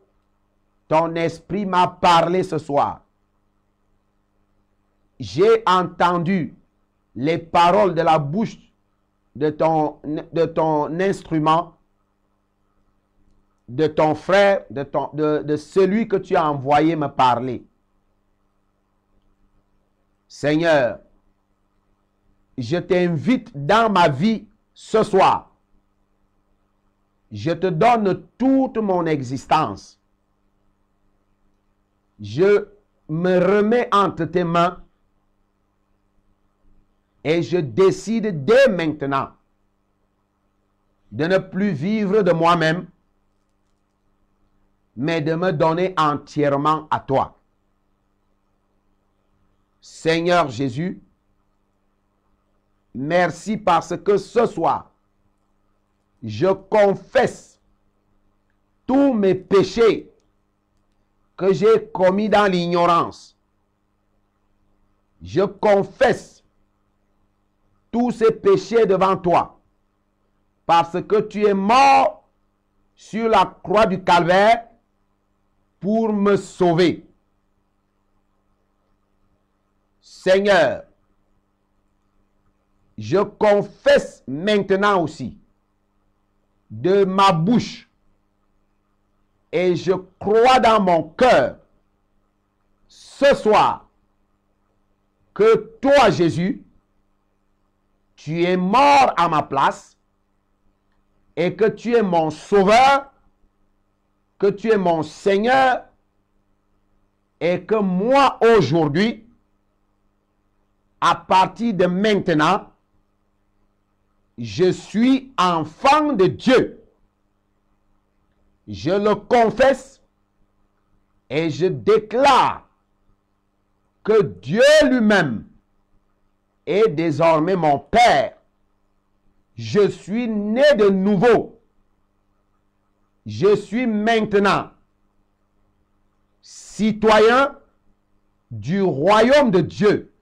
ton esprit m'a parlé ce soir. J'ai entendu les paroles de la bouche de ton instrument, de ton frère, de celui que tu as envoyé me parler. Seigneur, je t'invite dans ma vie ce soir. Je te donne toute mon existence. Je me remets entre tes mains et je décide dès maintenant de ne plus vivre de moi-même, mais de me donner entièrement à toi. Seigneur Jésus, merci parce que ce soir, je confesse tous mes péchés que j'ai commis dans l'ignorance. Je confesse tous ces péchés devant toi parce que tu es mort sur la croix du calvaire pour me sauver. Seigneur, je confesse maintenant aussi de ma bouche et je crois dans mon cœur ce soir que toi, Jésus, tu es mort à ma place et que tu es mon sauveur, que tu es mon Seigneur et que moi aujourd'hui, à partir de maintenant, je suis enfant de Dieu. Je le confesse et je déclare que Dieu lui-même est désormais mon Père. Je suis né de nouveau. Je suis maintenant citoyen du royaume de Dieu.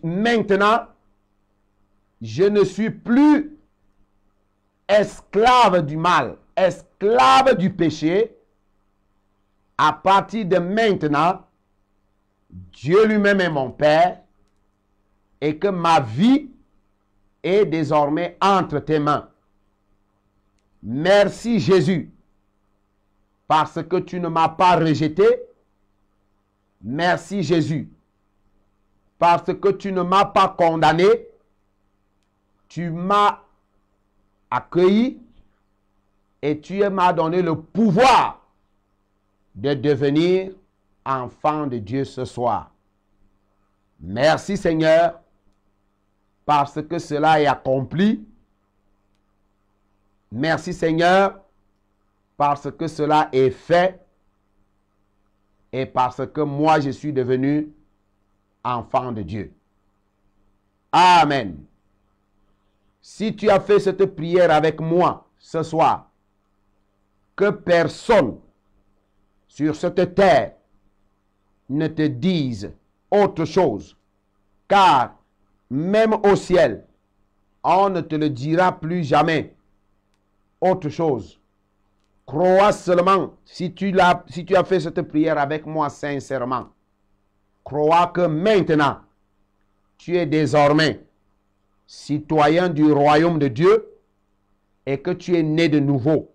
Maintenant, je ne suis plus esclave du mal, esclave du péché. À partir de maintenant, Dieu lui-même est mon Père et que ma vie est désormais entre tes mains. Merci Jésus, parce que tu ne m'as pas rejeté. Merci Jésus, parce que tu ne m'as pas condamné. Tu m'as accueilli et tu m'as donné le pouvoir de devenir enfant de Dieu ce soir. Merci Seigneur, parce que cela est accompli. Merci Seigneur, parce que cela est fait et parce que moi je suis devenu enfant de Dieu. Amen. Si tu as fait cette prière avec moi ce soir, que personne sur cette terre ne te dise autre chose, car même au ciel, on ne te le dira plus jamais autre chose. Crois seulement, si tu as fait cette prière avec moi sincèrement, crois que maintenant, tu es désormais citoyen du royaume de Dieu et que tu es né de nouveau.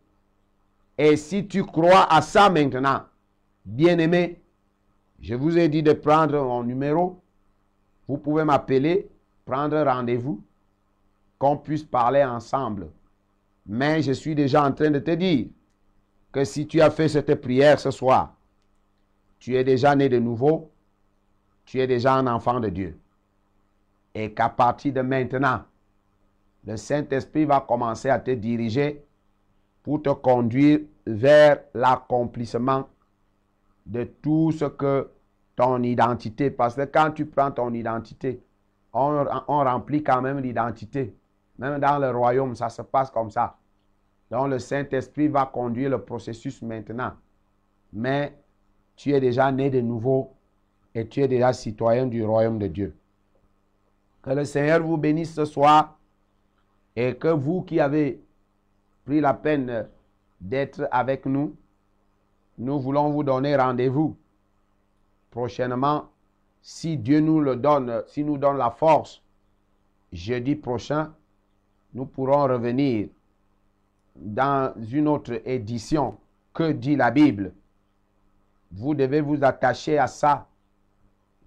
Et si tu crois à ça maintenant, bien-aimé, je vous ai dit de prendre mon numéro. Vous pouvez m'appeler, prendre rendez-vous, qu'on puisse parler ensemble. Mais je suis déjà en train de te dire que si tu as fait cette prière ce soir, tu es déjà né de nouveau, tu es déjà un enfant de Dieu. Et qu'à partir de maintenant, le Saint-Esprit va commencer à te diriger pour te conduire vers l'accomplissement de tout ce que ton identité, parce que quand tu prends ton identité, on remplit quand même l'identité. Même dans le royaume, ça se passe comme ça. Donc le Saint-Esprit va conduire le processus maintenant. Mais tu es déjà né de nouveau et tu es déjà citoyen du royaume de Dieu. Que le Seigneur vous bénisse ce soir et que vous qui avez pris la peine d'être avec nous, nous voulons vous donner rendez-vous prochainement, si Dieu nous le donne, s'il nous donne la force. Jeudi prochain, nous pourrons revenir dans une autre édition. Que dit la Bible? Vous devez vous attacher à ça.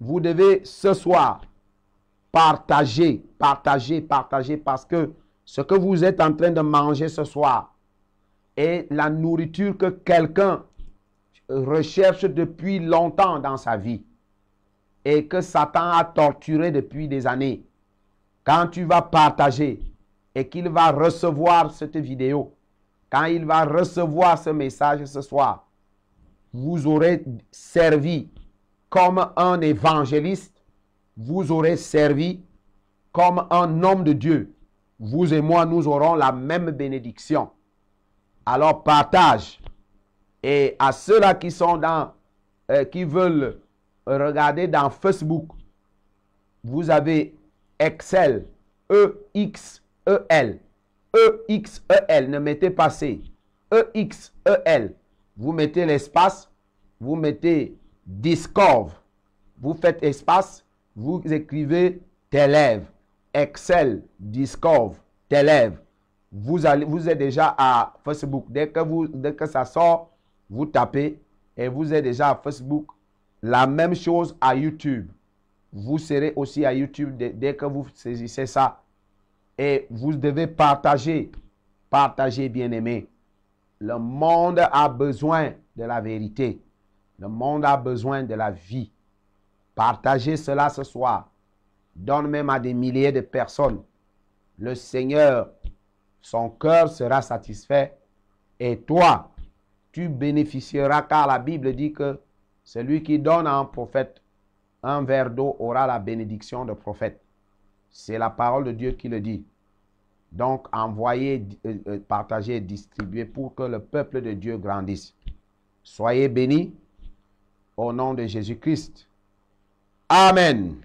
Vous devez ce soir partager, parce que ce que vous êtes en train de manger ce soir est la nourriture que quelqu'un recherche depuis longtemps dans sa vie et que Satan a torturé depuis des années. Quand tu vas partager et qu'il va recevoir cette vidéo, quand il va recevoir ce message ce soir, vous aurez servi comme un évangéliste, vous aurez servi comme un homme de Dieu. Vous et moi, nous aurons la même bénédiction. Alors partage. Et à ceux-là qui sont dans, qui veulent regarder dans Facebook, vous avez Excel, E-X-E-L. E-X-E-L, ne mettez pas C. E-X-E-L. Vous mettez l'espace, vous mettez Discover. Vous faites espace, vous écrivez T'élève. Excel, Discover, T'élève. Vous êtes déjà à Facebook. Dès que ça sort, vous tapez et vous êtes déjà à Facebook. La même chose à YouTube. Vous serez aussi à YouTube dès que vous saisissez ça. Et vous devez partager. Partagez, bien-aimés. Le monde a besoin de la vérité. Le monde a besoin de la vie. Partagez cela ce soir. Donne même à des milliers de personnes. Le Seigneur, son cœur sera satisfait. Et toi, tu bénéficieras, car la Bible dit que celui qui donne à un prophète un verre d'eau aura la bénédiction de prophète. C'est la parole de Dieu qui le dit. Donc, envoyez, partagez, distribuez pour que le peuple de Dieu grandisse. Soyez bénis au nom de Jésus-Christ. Amen.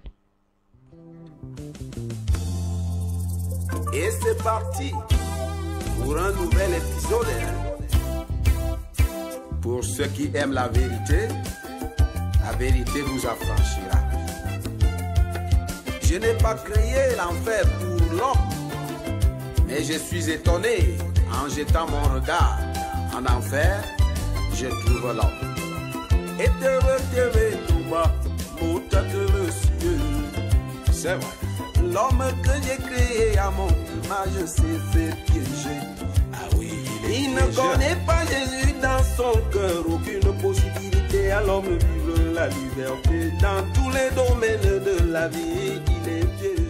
Et c'est parti pour un nouvel épisode. Pour ceux qui aiment la vérité vous affranchira. Je n'ai pas créé l'enfer pour l'homme, mais je suis étonné en jetant mon regard en enfer, je trouve l'homme. Et c'est vrai. L'homme que j'ai créé à mon image s'est fait piéger. Ah oui, il ne connaît pas Jésus dans son cœur. Aucune possibilité à l'homme de vivre la liberté. Dans tous les domaines de la vie, il est piégé.